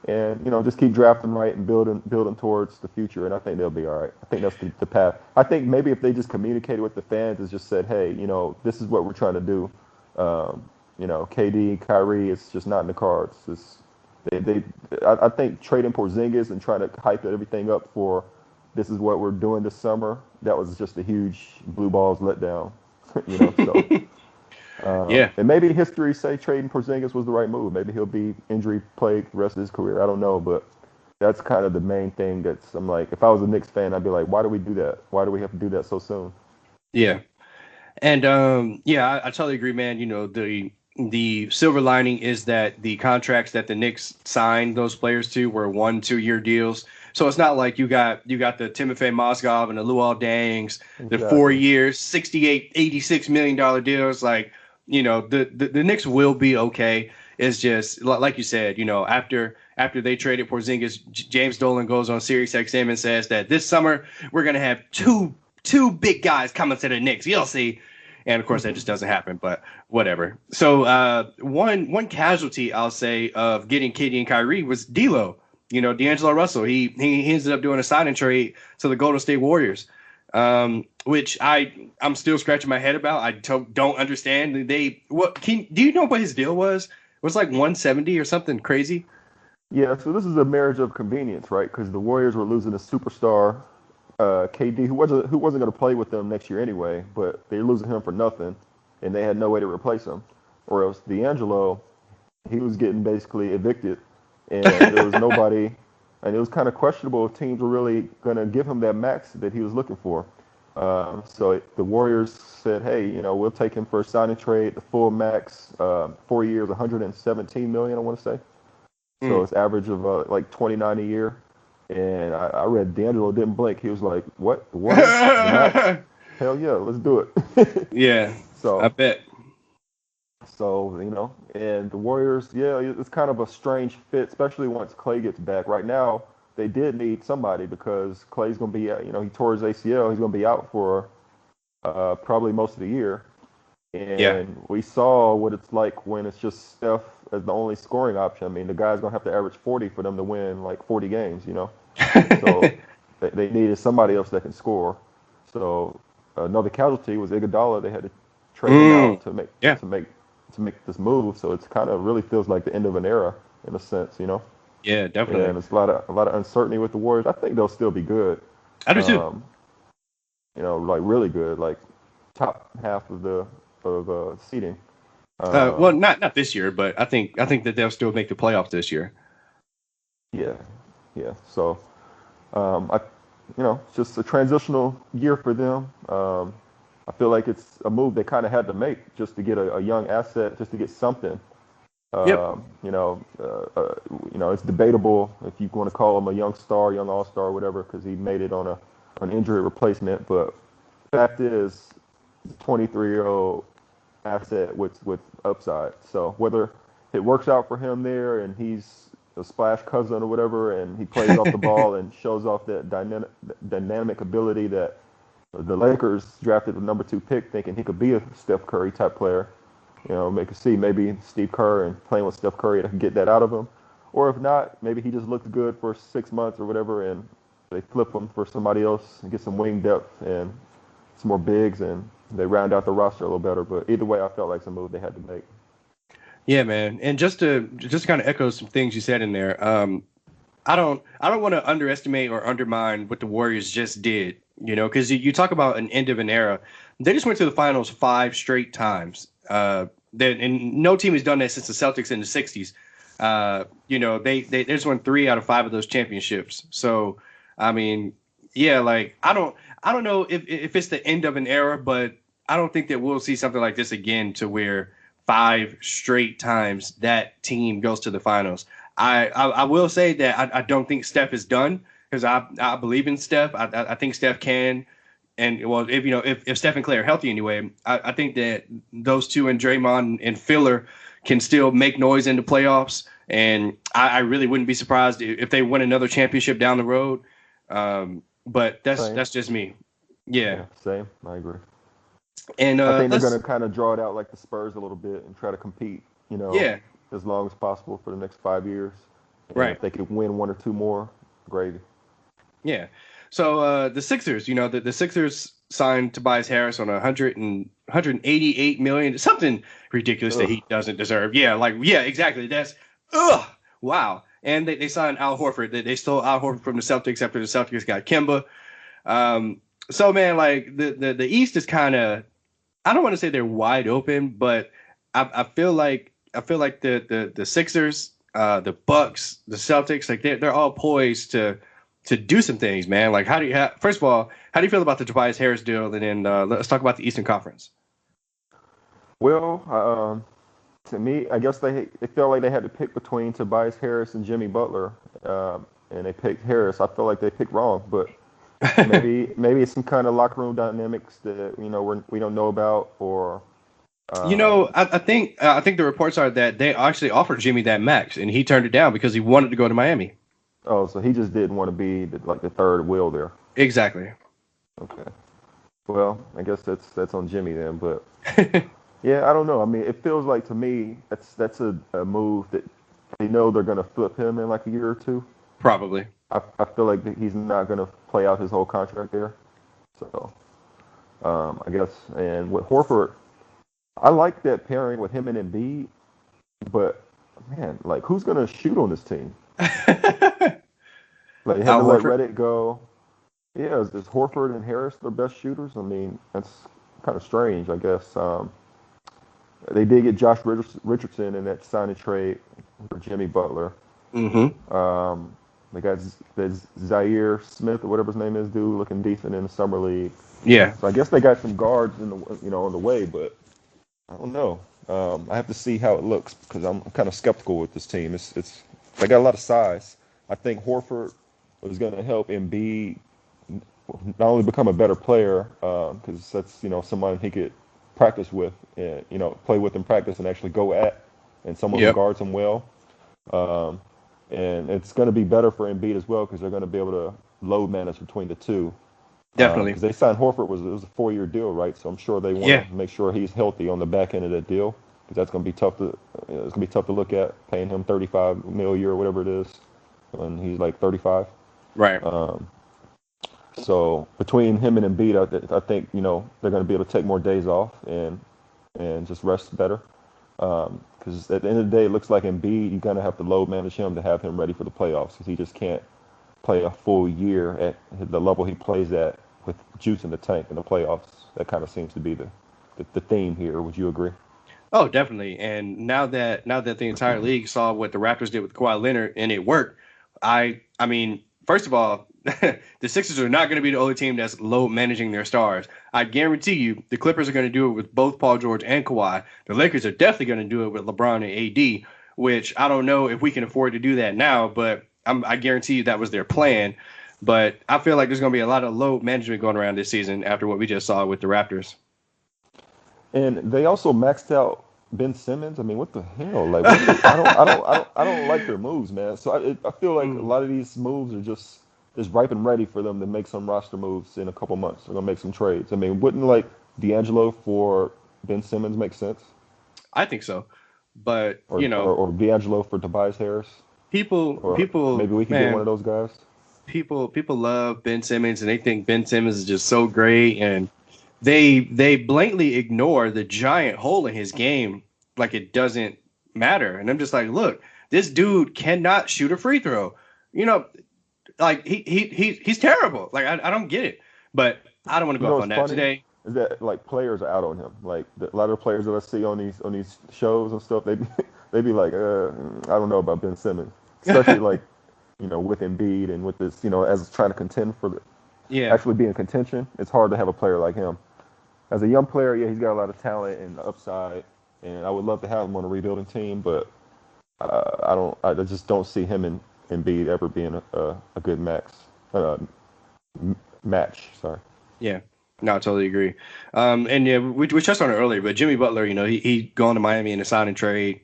And just keep drafting right and building towards the future, and I think they'll be all right. I think that's the path. I think maybe if they just communicated with the fans and just said, hey, this is what we're trying to do. KD, Kyrie, it's just not in the cards. I think trading Porzingis and trying to hype everything up for this is what we're doing this summer. That was just a huge blue balls letdown. So. Yeah. And maybe history say trading Porzingis was the right move. Maybe he'll be injury plagued the rest of his career. I don't know, but that's kind of the main thing. I'm like, if I was a Knicks fan, I'd be like, why do we do that? Why do we have to do that so soon? Yeah. And yeah, I totally agree, man. The silver lining is that the contracts that the Knicks signed those players to were 1, 2 year deals. So it's not like you got the Timofey Mozgov and the Luol Dangs, the four Exactly. years, 68, $86 million deals. Like, the Knicks will be okay. It's just like you said, after they traded Porzingis, James Dolan goes on Sirius XM and says that this summer we're gonna have two big guys coming to the Knicks. You'll see. And of course, that just doesn't happen. But whatever. So one casualty I'll say of getting KD and Kyrie was D'Lo. D'Angelo Russell. He ended up doing a signing trade to the Golden State Warriors, which I'm still scratching my head about. Don't understand. Do you know what his deal was? It was like 170 or something crazy. Yeah, so this is a marriage of convenience, right? Because the Warriors were losing a superstar, KD, who wasn't going to play with them next year anyway, but they're losing him for nothing, and they had no way to replace him. Or else D'Angelo, he was getting basically evicted, and there was nobody, and it was kind of questionable if teams were really going to give him that max that he was looking for. So the Warriors said, hey, we'll take him for a signing trade, the full max, 4 years, 117 million, I want to say. So Mm. it's average of like 29 a year. And I read D'Angelo didn't blink. He was like, "What? The Warriors? The max? Hell yeah, let's do it." Yeah, I so bet. and the Warriors, yeah, it's kind of a strange fit, especially once Clay gets back. Right now, they did need somebody because Clay's gonna be, he tore his ACL. He's gonna be out for probably most of the year. Yeah. And we saw what it's like when it's just Steph as the only scoring option. I mean, the guy's gonna have to average 40 for them to win like 40 games. So they needed somebody else that can score. So another casualty was Iguodala. They had to trade him Mm. out to make Yeah. to make to make this move. So it's kind of really feels like the end of an era in a sense. Yeah, definitely. And it's a lot of uncertainty with the Warriors. I think they'll still be good. I do too. Um, like really good, like top half of the of seating. Well, Um, not this year, but I think that they'll still make the playoffs this year. yeah, yeah. So I, it's just a transitional year for them. I feel like it's a move they kind of had to make just to get a young asset, just to get something. Yep. It's debatable if you want to call him a young star, young all-star, whatever, because he made it on an injury replacement. But fact is, 23-year-old asset with upside. So whether it works out for him there and he's a splash cousin or whatever, and he plays off the ball and shows off that dynamic ability that the Lakers drafted the number 2 pick, thinking he could be a Steph Curry type player. Make us see maybe Steve Kerr and playing with Steph Curry to get that out of him. Or if not, maybe he just looks good for 6 months or whatever, and they flip him for somebody else and get some wing depth and some more bigs, and they round out the roster a little better. But either way, I felt like it's a move they had to make. Yeah, man. And just to kind of echo some things you said in there, I don't want to underestimate or undermine what the Warriors just did. Because you talk about an end of an era. They just went to the finals 5 straight times. And no team has done that since the Celtics in the '60s. They just won 3 out of 5 of those championships. So, I mean, yeah, like I don't know if it's the end of an era, but I don't think that we'll see something like this again to where 5 straight times that team goes to the finals. I will say that I don't think Steph is done because I believe in Steph. I think Steph can. And well, if Steph and Clay are healthy anyway, I think that those two and Draymond and Filler can still make noise in the playoffs. And I really wouldn't be surprised if they win another championship down the road. But Same. that's just me. Yeah. Yeah, same. I agree. And I think they're let's going to kind of draw it out like the Spurs a little bit and try to compete, yeah, as long as possible for the next 5 years. And right. if they could win one or two more, gravy. Yeah. So the Sixers, the Sixers signed Tobias Harris on 188 million, something ridiculous that Ugh. he doesn't deserve. Yeah, exactly. That's wow. And they signed Al Horford. They stole Al Horford from the Celtics after the Celtics got Kemba. So man, like the East is kind of, I don't want to say they're wide open, but I feel like the Sixers, the Bucks, the Celtics, like they're all poised to do some things, man. Like first of all, how do you feel about the Tobias Harris deal? And then let's talk about the Eastern Conference. Well, to me, I guess they felt like they had to pick between Tobias Harris and Jimmy Butler, and they picked Harris. I feel like they picked wrong, but maybe it's some kind of locker room dynamics that we don't know about, or I think the reports are that they actually offered Jimmy that max, and he turned it down because he wanted to go to Miami. oh, so he just didn't want to be the third wheel there. Exactly. Okay. Well, I guess that's on Jimmy then, but yeah, I don't know. I mean, it feels like to me that's a move that they know they're going to flip him in like a year or two. Probably. I feel like that he's not going to play out his whole contract there. So I guess, and with Horford, I like that pairing with him and Embiid, but man, like who's going to shoot on this team? Like, they had Al to let Horford. Reddick go. Yeah, is Horford and Harris their best shooters? I mean, that's kind of strange, I guess. They did get Josh Richardson in that sign and trade for Jimmy Butler. Mm-hmm. They got Zaire Smith or whatever his name is, dude, looking decent in the summer league. Yeah. So I guess they got some guards in the on the way, but I don't know. I have to see how it looks because I'm kind of skeptical with this team. It's they got a lot of size. I think Horford was going to help Embiid not only become a better player because that's someone he could practice with and play with in practice and actually go at, and someone who Yep. guards him well. Um, and it's going to be better for Embiid as well because they're going to be able to load manage between the two. Definitely. Because they signed Horford it was a 4-year deal, right? So I'm sure they want Yeah. to make sure he's healthy on the back end of that deal because that's going to be tough to it's going to be tough to look at paying him 35 mil a year or whatever it is when he's like 35. Right. Um, so between him and Embiid, I think they're going to be able to take more days off and just rest better. Because at the end of the day, it looks like Embiid, you're going to have to load manage him to have him ready for the playoffs because he just can't play a full year at the level he plays at with juice in the tank in the playoffs. That kind of seems to be the theme here. Would you agree? Oh, definitely. And now that the entire league saw what the Raptors did with Kawhi Leonard and it worked, I mean, first of all, the Sixers are not going to be the only team that's low managing their stars. I guarantee you, the Clippers are going to do it with both Paul George and Kawhi. The Lakers are definitely going to do it with LeBron and AD, which I don't know if we can afford to do that now, but I guarantee you that was their plan. But I feel like there's going to be a lot of low management going around this season after what we just saw with the Raptors. And they also maxed out Ben Simmons. I mean, what the hell? Like, what I don't like their moves, man. So I feel like a Mm. lot of these moves are just ripe and ready for them to make some roster moves in a couple months. They're gonna make some trades. I mean, wouldn't like D'Angelo for Ben Simmons make sense, I think so. But, or D'Angelo for Tobias Harris, people, or people, maybe we could get one man, of those guys. people love Ben Simmons and they think Ben Simmons is just so great, and they blatantly ignore the giant hole in his game like it doesn't matter. And I'm just like, look, this dude cannot shoot a free throw. You know, like he's terrible. Like I don't get it. But I don't want to You go know off what's on that funny today. is that like players are out on him. Like a lot of the players that I see on these shows and stuff, they be like, I don't know about Ben Simmons, especially like with Embiid and with this as trying to contend for the Yeah. actually be in contention. It's hard to have a player like him. As a young player, yeah, he's got a lot of talent and upside, and I would love to have him on a rebuilding team, but I just don't see him and Embiid ever being a good uh, match. Sorry. Yeah. No, I totally agree. And yeah, we touched on it earlier, but Jimmy Butler, he gone to Miami in a sign and trade.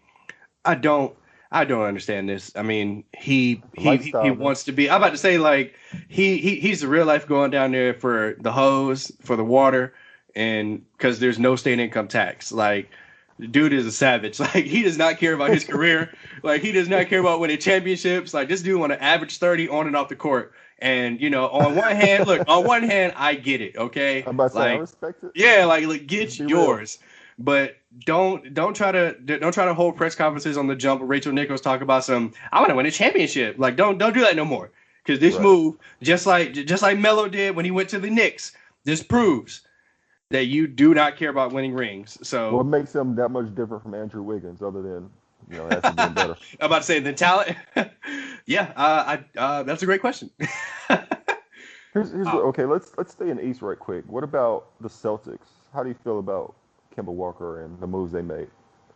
I don't I don't understand this. I mean, he Lifestyle, man. wants to be. I'm about to say like he's the real life going down there for the hose, for the water, and because there's no state income tax. Like the dude is a savage. Like he does not care about his career. Like he does not care about winning championships. Like this dude want to average 30 on and off the court. And on one hand, look, on one hand, I get it. Okay, I'm about to say I like respect it. yeah, like Let's get be real. yours, but don't try to hold press conferences on the jump. Rachel Nichols talk about some. I want to win a championship. Like don't do that no more. Because this Right. move, just like Melo did when he went to the Knicks, this proves that you do not care about winning rings. What So makes him that much different from Andrew Wiggins, other than actually being I'm better? about to say the talent. Yeah, that's a great question. Here's Oh, okay. Let's stay in the East right quick. What about the Celtics? How do you feel about Kemba Walker and the moves they made?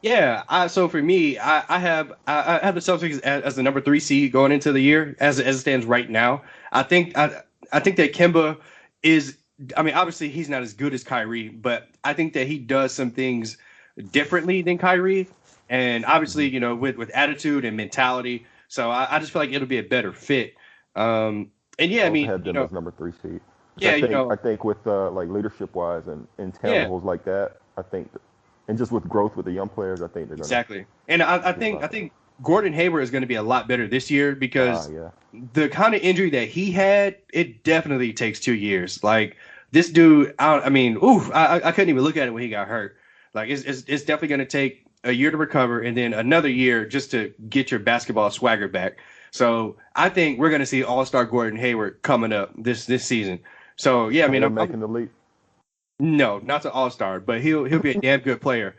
yeah. So for me, I have the Celtics as the number 3 seed going into the year as it stands right now. I think that Kemba is. I mean, obviously he's not as good as Kyrie, but I think that he does some things differently than Kyrie, and obviously Hmm. with attitude and mentality. So I just feel like it'll be a better fit. And yeah, I I also mean, had them as number 3 seed. 'Cause yeah, I think with like leadership wise and yeah. intangibles like that, and just with growth with the young players, I think they're gonna Exactly. And I do a think I lot better. think Gordon Hayward is going to be a lot better this year Ah, because yeah. the kind of injury that he had, it definitely takes 2 years. Like this dude, I mean, I couldn't even look at it when he got hurt. Like it's definitely going to take a year to recover and then another year just to get your basketball swagger back. So I think we're going to see All Star Gordon Hayward coming up this season. So yeah, I mean, Him I'm making the leap. no, not an all star, but he'll be a damn good player.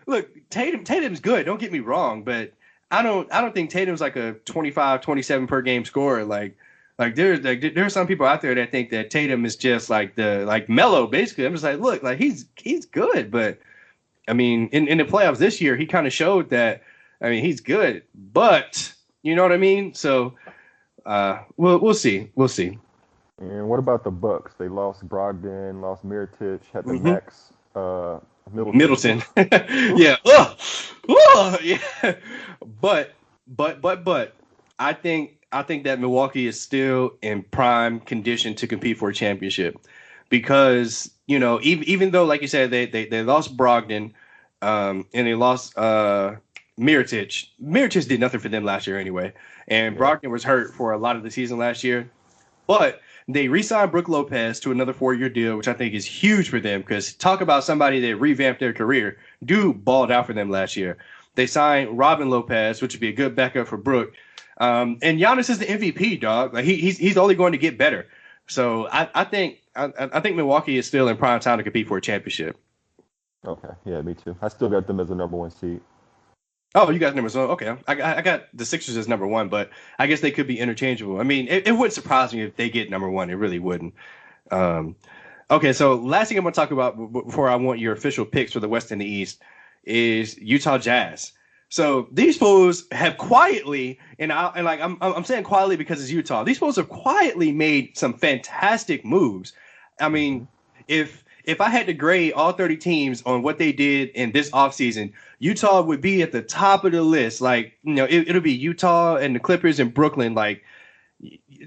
Look, Tatum's good. Don't get me wrong, but I don't think Tatum's like a 25, 27 per game scorer. Like there's some people out there that think that Tatum is just like Melo basically. I'm just like, look, like he's good, but I mean in the playoffs this year he kind of showed that. I mean he's good, but you know what I mean. So we'll see, we'll see. And what about the Bucks? They lost Brogdon, lost Miritich, had the Hmm. Max Middleton. Middleton. Oof. Yeah. Ugh. Ugh. Yeah. But but I think that Milwaukee is still in prime condition to compete for a championship because even though like you said they lost Brogdon and they lost Miritich. Miritich did nothing for them last year anyway, and Yeah. Brogdon was hurt for a lot of the season last year. But they re-signed Brook Lopez to another 4-year deal, which I think is huge for them because talk about somebody that revamped their career. Dude balled out for them last year. They signed Robin Lopez, which would be a good backup for Brook. And Giannis is the MVP, dog. Like he's only going to get better. So I think Milwaukee is still in prime time to compete for a championship. Okay. Yeah, me too. I still got them as the number 1 seed. Oh, you got number one. Okay, I got the Sixers as number one, but I guess they could be interchangeable. I mean, it wouldn't surprise me if they get number one. It really wouldn't. Um, Okay, so last thing I'm going to talk about before I want your official picks for the West and the East is Utah Jazz. So these fools have quietly, and like I'm saying quietly because it's Utah. These fools have quietly made some fantastic moves. I Hmm. mean, if I had to grade all 30 teams on what they did in this offseason, Utah would be at the top of the list. Like, it'll be Utah and the Clippers and Brooklyn. Like,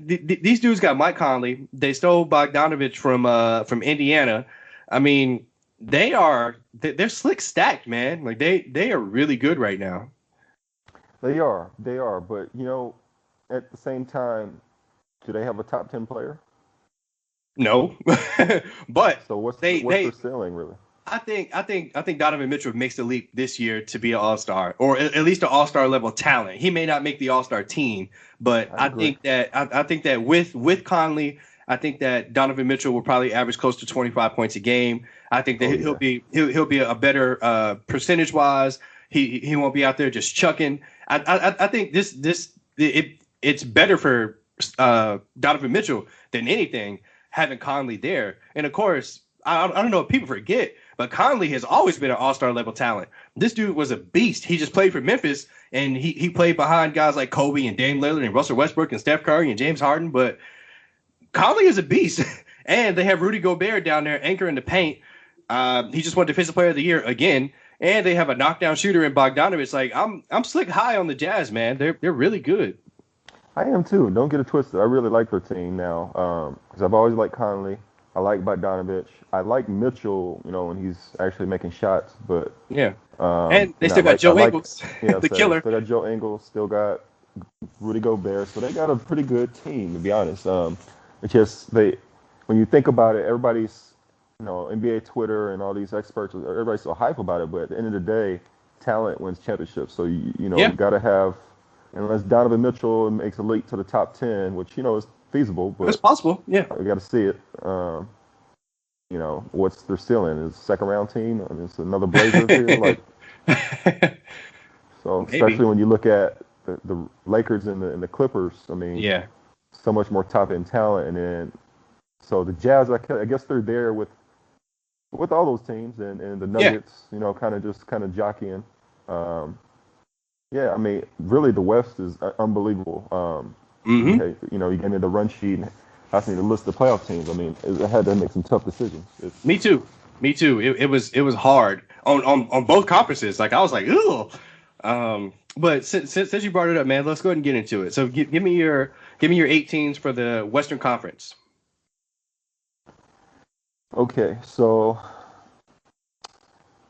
these dudes got Mike Conley. They stole Bogdanovich from Indiana. I mean, they're slick stacked, man. Like they are really good right now. They are, but at the same time. Do they have a top 10 player? No, but So what's they their ceiling really? I think Donovan Mitchell makes the leap this year to be an All-Star, or at least an All-Star level talent. He may not make the All-Star team, but I I agree. think that I think that with Conley, I think that Donovan Mitchell will probably average close to 25 points a game. I think that Oh he'll yeah. be a better percentage wise. He won't be out there just chucking. I think it's better for Donovan Mitchell than anything having Conley there. And of course, I don't know if people forget, but Conley has always been an all-star level talent. This dude was a beast. He just played for Memphis, and he played behind guys like Kobe and Dame Lillard and Russell Westbrook and Steph Curry and James Harden. But Conley is a beast. And they have Rudy Gobert down there anchoring the paint. He just won Defensive Player of the Year again. And they have a knockdown shooter in Bogdanovich. Like I'm slick high on the Jazz, man. They're really good. I am too. Don't get it twisted. I really like their team now because I've always liked Conley. I like Bogdanovich. I like Mitchell, when he's actually making shots. But Yeah. And they still got I Joe like Ingles, yeah, the so killer. still got Joe Ingles, still got Rudy Gobert. So they got a pretty good team to be honest. It's just when you think about it, everybody's NBA Twitter and all these experts, everybody's so hype about it. But at the end of the day, talent wins championships. So you Yeah, got to have unless Donovan Mitchell makes a leap to the top 10, which is feasible, that's but possible. Yeah. we got to see it. What's their ceiling? Is second round team? I mean, it's another Blazers here, like so. Maybe. Especially when you look at the Lakers and the Clippers. I mean, Yeah. so much more top end talent, and then so the Jazz. I guess they're there with all those teams, and the Yeah. Nuggets. Kind of jockeying. Um, Yeah, I mean, really, the West is unbelievable. Hmm. You gave me the run sheet and asked me to list the playoff teams. I mean, I had to make some tough decisions. Me too. Me too. It was hard on both conferences. Like I was like, ooh. But since you brought it up, man, let's go ahead and get into it. So give me your 8 teams for the Western Conference. Okay, so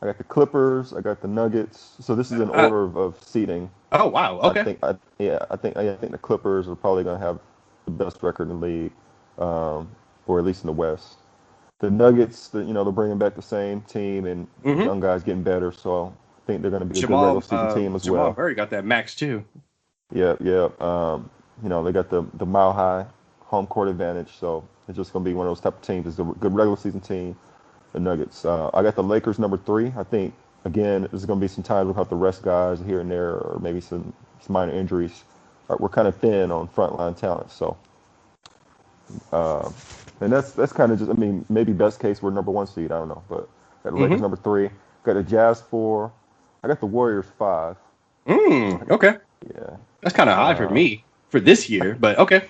I got the Clippers, I got the Nuggets. So this is in Uh, order of seeding. oh wow. Okay. I think the Clippers are probably going to have the best record in the league, or at least in the West. The Nuggets, they're bringing back the same team and Hmm. young guys getting better. So I think they're going to be a good regular Jamal season team as Jamal well. Murray got that max too. Yeah, yeah. They got the mile high home court advantage, so it's just going to be one of those type of teams. It's a good regular season team. The Nuggets. I got the Lakers number 3. I think again, there's going to be some times we'll have to rest guys here and there, or maybe some minor injuries. We're kind of thin on frontline talent, so uh, and that's kind of just. I mean, maybe best case we're number 1 seed. I don't know, but got the Lakers Hmm. number 3. Got the Jazz 4. I got the Warriors 5. Okay. Yeah. That's kind of high for Uh, me for this year, but okay.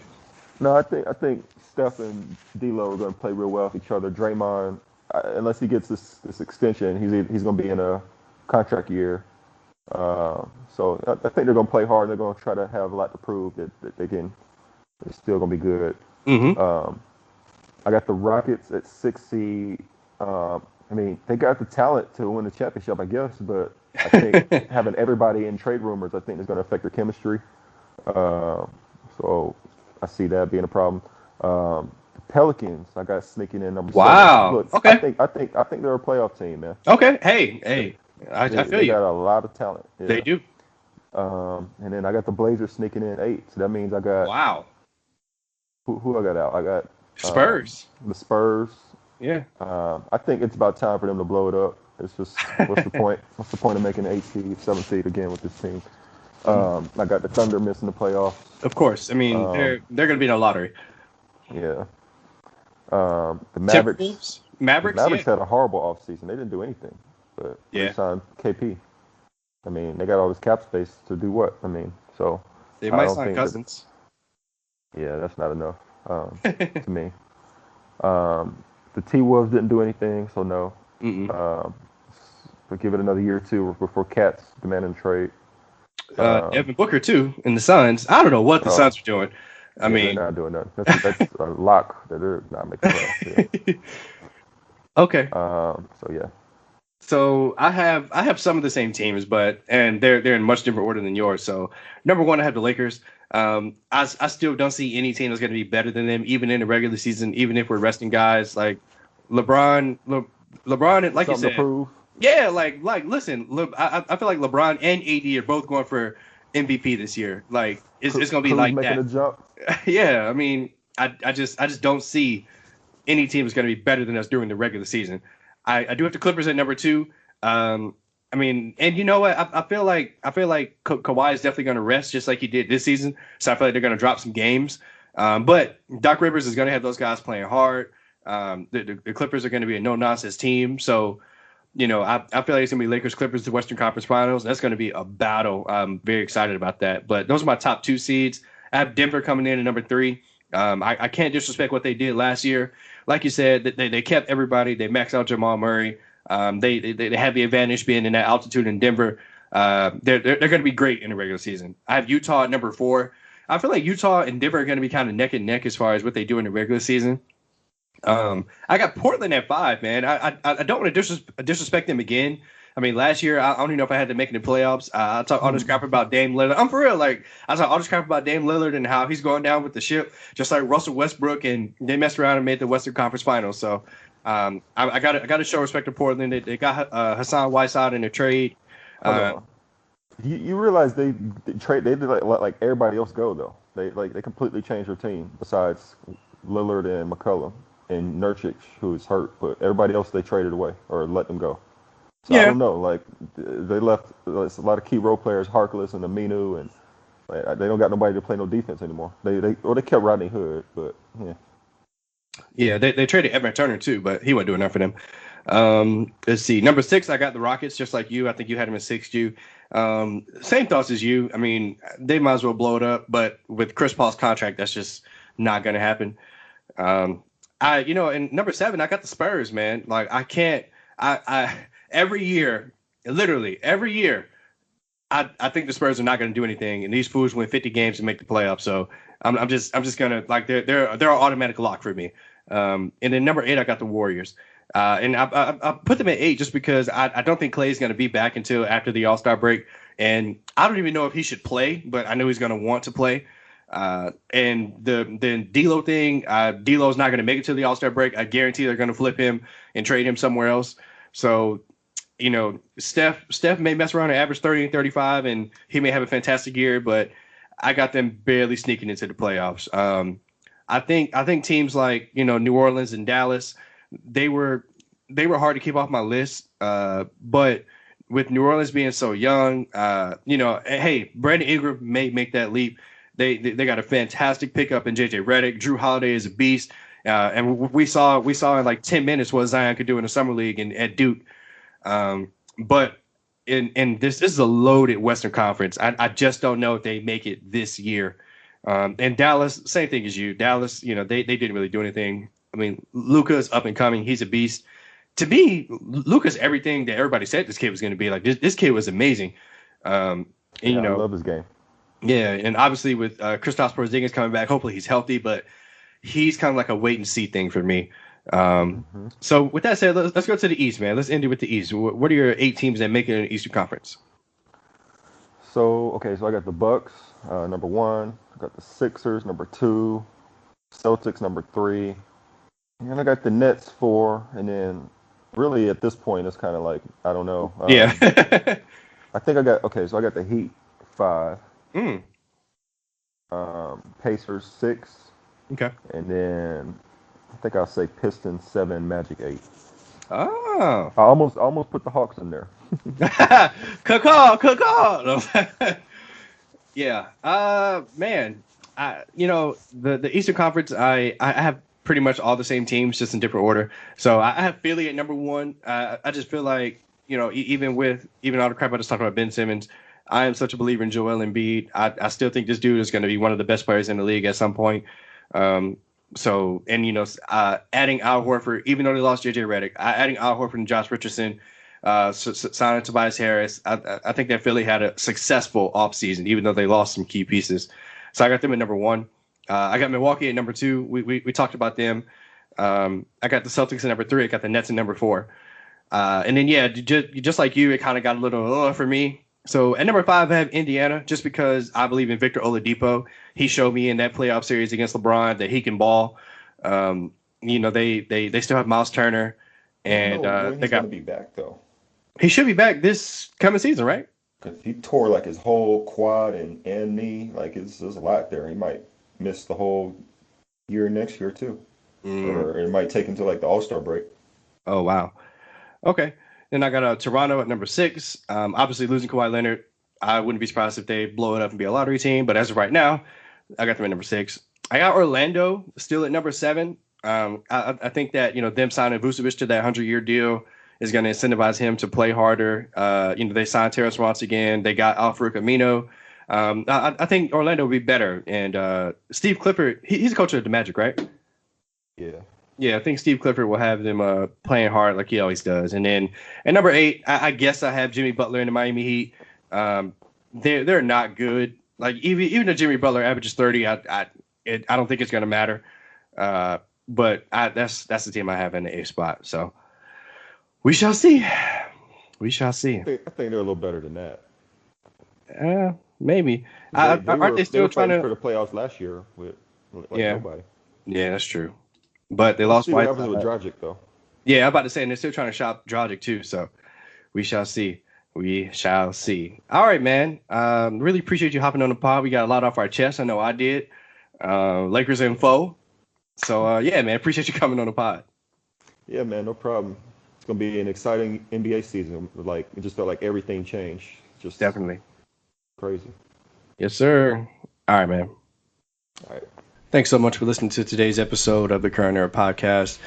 No, I think Steph and D'Lo are going to play real well with each other. Draymond, unless he gets this extension, he's going to be in a contract year. So I think they're going to play hard. They're going to try to have a lot to prove that they're still going to be good. Hmm. Um, I got the Rockets at 6 seed. I mean, they got the talent to win the championship, I guess, but I think having everybody in trade rumors, I think is going to affect their chemistry. Uh, so I see that being a problem. The Pelicans, I got sneaking in number 7. Wow. Look, I Okay. think I think I think they're a playoff team, man. Okay. Hey, They hey. I feel they you. got a lot of talent. They Yeah. do. And then I got the Blazers sneaking in 8. So that means I got Wow. who I got out. I got Spurs. the Spurs. Yeah. I think it's about time for them to blow it up. It's just what's the point? What's the point of making an 8 seed, 7 seed again with this team? I got the Thunder missing the playoffs. Of course. I mean, Um, they're going to be in a lottery. yeah. The Mavericks. Timberwolves, The Mavericks. Yeah. Mavericks had a horrible offseason. They didn't do anything, but they Yeah. signed KP. I mean, they got all this cap space to do what? I mean, so They I might don't sign think that. Cousins. Yeah, that's not enough to me. The T Wolves didn't do anything, so no. Mm-mm. Um, but give it another year or two before Cats demanding a trade. Um, Devin Booker too in the Suns. I don't know what the oh, Suns are doing. I yeah, they're mean, not doing nothing. That's a lock that they're not making playoffs. Yeah. okay. So yeah. So I have some of the same teams, but and they're in much different order than yours. So number 1, I have the Lakers. I still don't see any team that's going to be better than them, even in the regular season, even if we're resting guys like LeBron. LeBron, like you Something to said, prove. yeah, listen, I feel like LeBron and AD are both going for MVP this year. Like it's going to be Cruz like making that. a jump. Yeah, I mean, I just don't see any team is going to be better than us during the regular season. I do have the Clippers at number two. I mean, and you know what? I feel like Kawhi is definitely going to rest just like he did this season. So I feel like they're going to drop some games. But Doc Rivers is going to have those guys playing hard. The Clippers are going to be a no nonsense team. So I feel like it's going to be Lakers Clippers, the Western Conference Finals. That's going to be a battle. I'm very excited about that. But those are my top two seeds. I have Denver coming in at number three. I can't disrespect what they did last year. Like you said, they kept everybody. They maxed out Jamal Murray. They have the advantage being in that altitude in Denver. They're going to be great in the regular season. I have Utah at number four. I feel like Utah and Denver are going to be kind of neck and neck as far as what they do in the regular season. I got Portland at five, man. I don't want to disrespect them again. I mean, last year I don't even know if I had to make it in the playoffs. I talked all this crap about Dame Lillard. I'm for real. Like I talked all this crap about Dame Lillard and how he's going down with the ship, just like Russell Westbrook, and they messed around and made the Western Conference Finals. So I got to show respect to Portland. They got Hassan Whiteside in a trade. Hold on. You realize they did like everybody else go though. They completely changed their team besides Lillard and McCollum and Nurkic, who's hurt, but everybody else they traded away or let them go. So I don't know. Like they left a lot of key role players, Harkless and Aminu, and they don't got nobody to play no defense anymore. They kept Rodney Hood, but yeah. Yeah, they traded Evan Turner too, but he wasn't doing enough for them. Let's see. Number six, I got the Rockets, just like you. I think you had them in six, you. Same thoughts as you. I mean, they might as well blow it up, but with Chris Paul's contract, that's just not going to happen. And number seven, I got the Spurs, man. Like I can't. Every year, literally every year, I think the Spurs are not going to do anything, and these fools win 50 games and make the playoffs. So I'm just gonna like they're an automatic lock for me. And then number eight, I got the Warriors. And I put them at eight just because I don't think Klay's going to be back until after the All-Star break. And I don't even know if he should play, but I know he's going to want to play. And the D'Lo thing, D'Lo's not going to make it to the All-Star break. I guarantee they're going to flip him and trade him somewhere else. So, Steph may mess around and average 30 and 35, and he may have a fantastic year, but I got them barely sneaking into the playoffs. I think teams like, New Orleans and Dallas, they were hard to keep off my list. But with New Orleans being so young, hey, Brandon Ingram may make that leap. They got a fantastic pickup in JJ Redick. Drew Holiday is a beast. And we saw in like 10 minutes what Zion could do in the summer league and at Duke. But in this is a loaded Western Conference. I just don't know if they make it this year. And Dallas, same thing as you. Dallas, they didn't really do anything. I mean, Luka's up and coming. He's a beast. To me, Luka's everything that everybody said this kid was going to be. Like this kid was amazing. I love his game. Yeah, and obviously with Kristaps Porzingis coming back, hopefully he's healthy, but he's kind of like a wait and see thing for me. So with that said, let's go to the East, man. Let's end it with the East. What are your 8 teams that make it in the Eastern Conference? So I got the Bucks, number 1. I got the Sixers, number 2. Celtics, number 3. And I got the Nets 4. And then really at this point, it's kind of like, I don't know. Yeah. I think I got the Heat 5. Pacers 6. Okay. And then I think I'll say Pistons 7, Magic 8. Oh. I almost put the Hawks in there. Call. Yeah. Man. The Eastern Conference, I have pretty much all the same teams, just in different order. So I have Philly at number 1. I just feel like, even all the crap I just talked about Ben Simmons, I am such a believer in Joel Embiid. I still think this dude is going to be one of the best players in the league at some point. Adding Al Horford, even though they lost JJ Redick, adding Al Horford and Josh Richardson, signing Tobias Harris, I think that Philly had a successful offseason, even though they lost some key pieces. So I got them at number 1. I got Milwaukee at number 2. We talked about them. I got the Celtics at number 3. I got the Nets at number 4. And then, just like you, it kind of got a little for me. So at number 5, I have Indiana, just because I believe in Victor Oladipo. He showed me in that playoff series against LeBron that he can ball. They still have Miles Turner, I don't and know when they he's going got to be back, though. he should be back this coming season, right? Because he tore like his whole quad and knee. Like, there's a lot there. He might miss the whole year next year, too. Mm. Or it might take him to like the All-Star break. Oh wow. Okay. Then I got Toronto at number 6. Obviously losing Kawhi Leonard, I wouldn't be surprised if they blow it up and be a lottery team. But as of right now, I got them at number 6. I got Orlando still at number 7. I think that them signing Vucevic to that 100-year deal is going to incentivize him to play harder. They signed Terrence Ross again. They got Al-Farouq Amino. I think Orlando will be better. And Steve Clifford, he's the coach of the Magic, right? Yeah. Yeah, I think Steve Clifford will have them playing hard like he always does. And then at number 8, I guess I have Jimmy Butler in the Miami Heat. They're not good. Like even though Jimmy Butler averages 30, I don't think it's going to matter. But that's the team I have in the 8th spot. So we shall see. We shall see. I think they're a little better than that. Maybe. Aren't they still trying for the playoffs last year with nobody? Yeah, that's true. But they We'll lost see what White. happens with Dragic, though. Yeah, I'm about to say, and they're still trying to shop Dragic too. So we shall see. We shall see. All right, man. Really appreciate you hopping on the pod. We got a lot off our chest. I know I did. Lakers info. So yeah, man. Appreciate you coming on the pod. Yeah, man. No problem. It's gonna be an exciting NBA season. Like it just felt like everything changed. Just Definitely. crazy. Yes, sir. All right, man. All right. Thanks so much for listening to today's episode of the Current Era Podcast.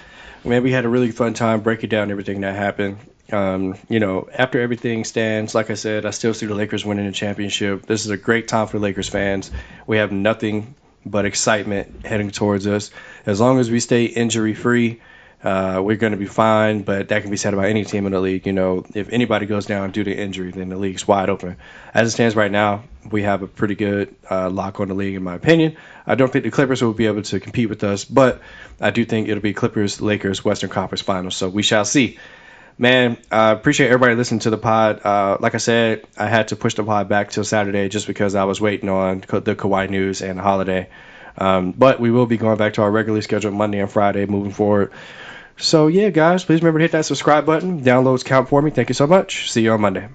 Man, we had a really fun time breaking down everything that happened. After everything stands, like I said, I still see the Lakers winning the championship. This is a great time for Lakers fans. We have nothing but excitement heading towards us. As long as we stay injury-free, we're going to be fine, but that can be said about any team in the league. If anybody goes down due to injury, then the league's wide open. As it stands right now, we have a pretty good lock on the league, in my opinion. I don't think the Clippers will be able to compete with us, but I do think it'll be Clippers, Lakers, Western Conference Finals, so we shall see. Man, I appreciate everybody listening to the pod. Like I said, I had to push the pod back till Saturday just because I was waiting on the Kawhi news and the holiday. But we will be going back to our regularly scheduled Monday and Friday moving forward. So, yeah, guys, please remember to hit that subscribe button. Downloads count for me. Thank you so much. See you on Monday.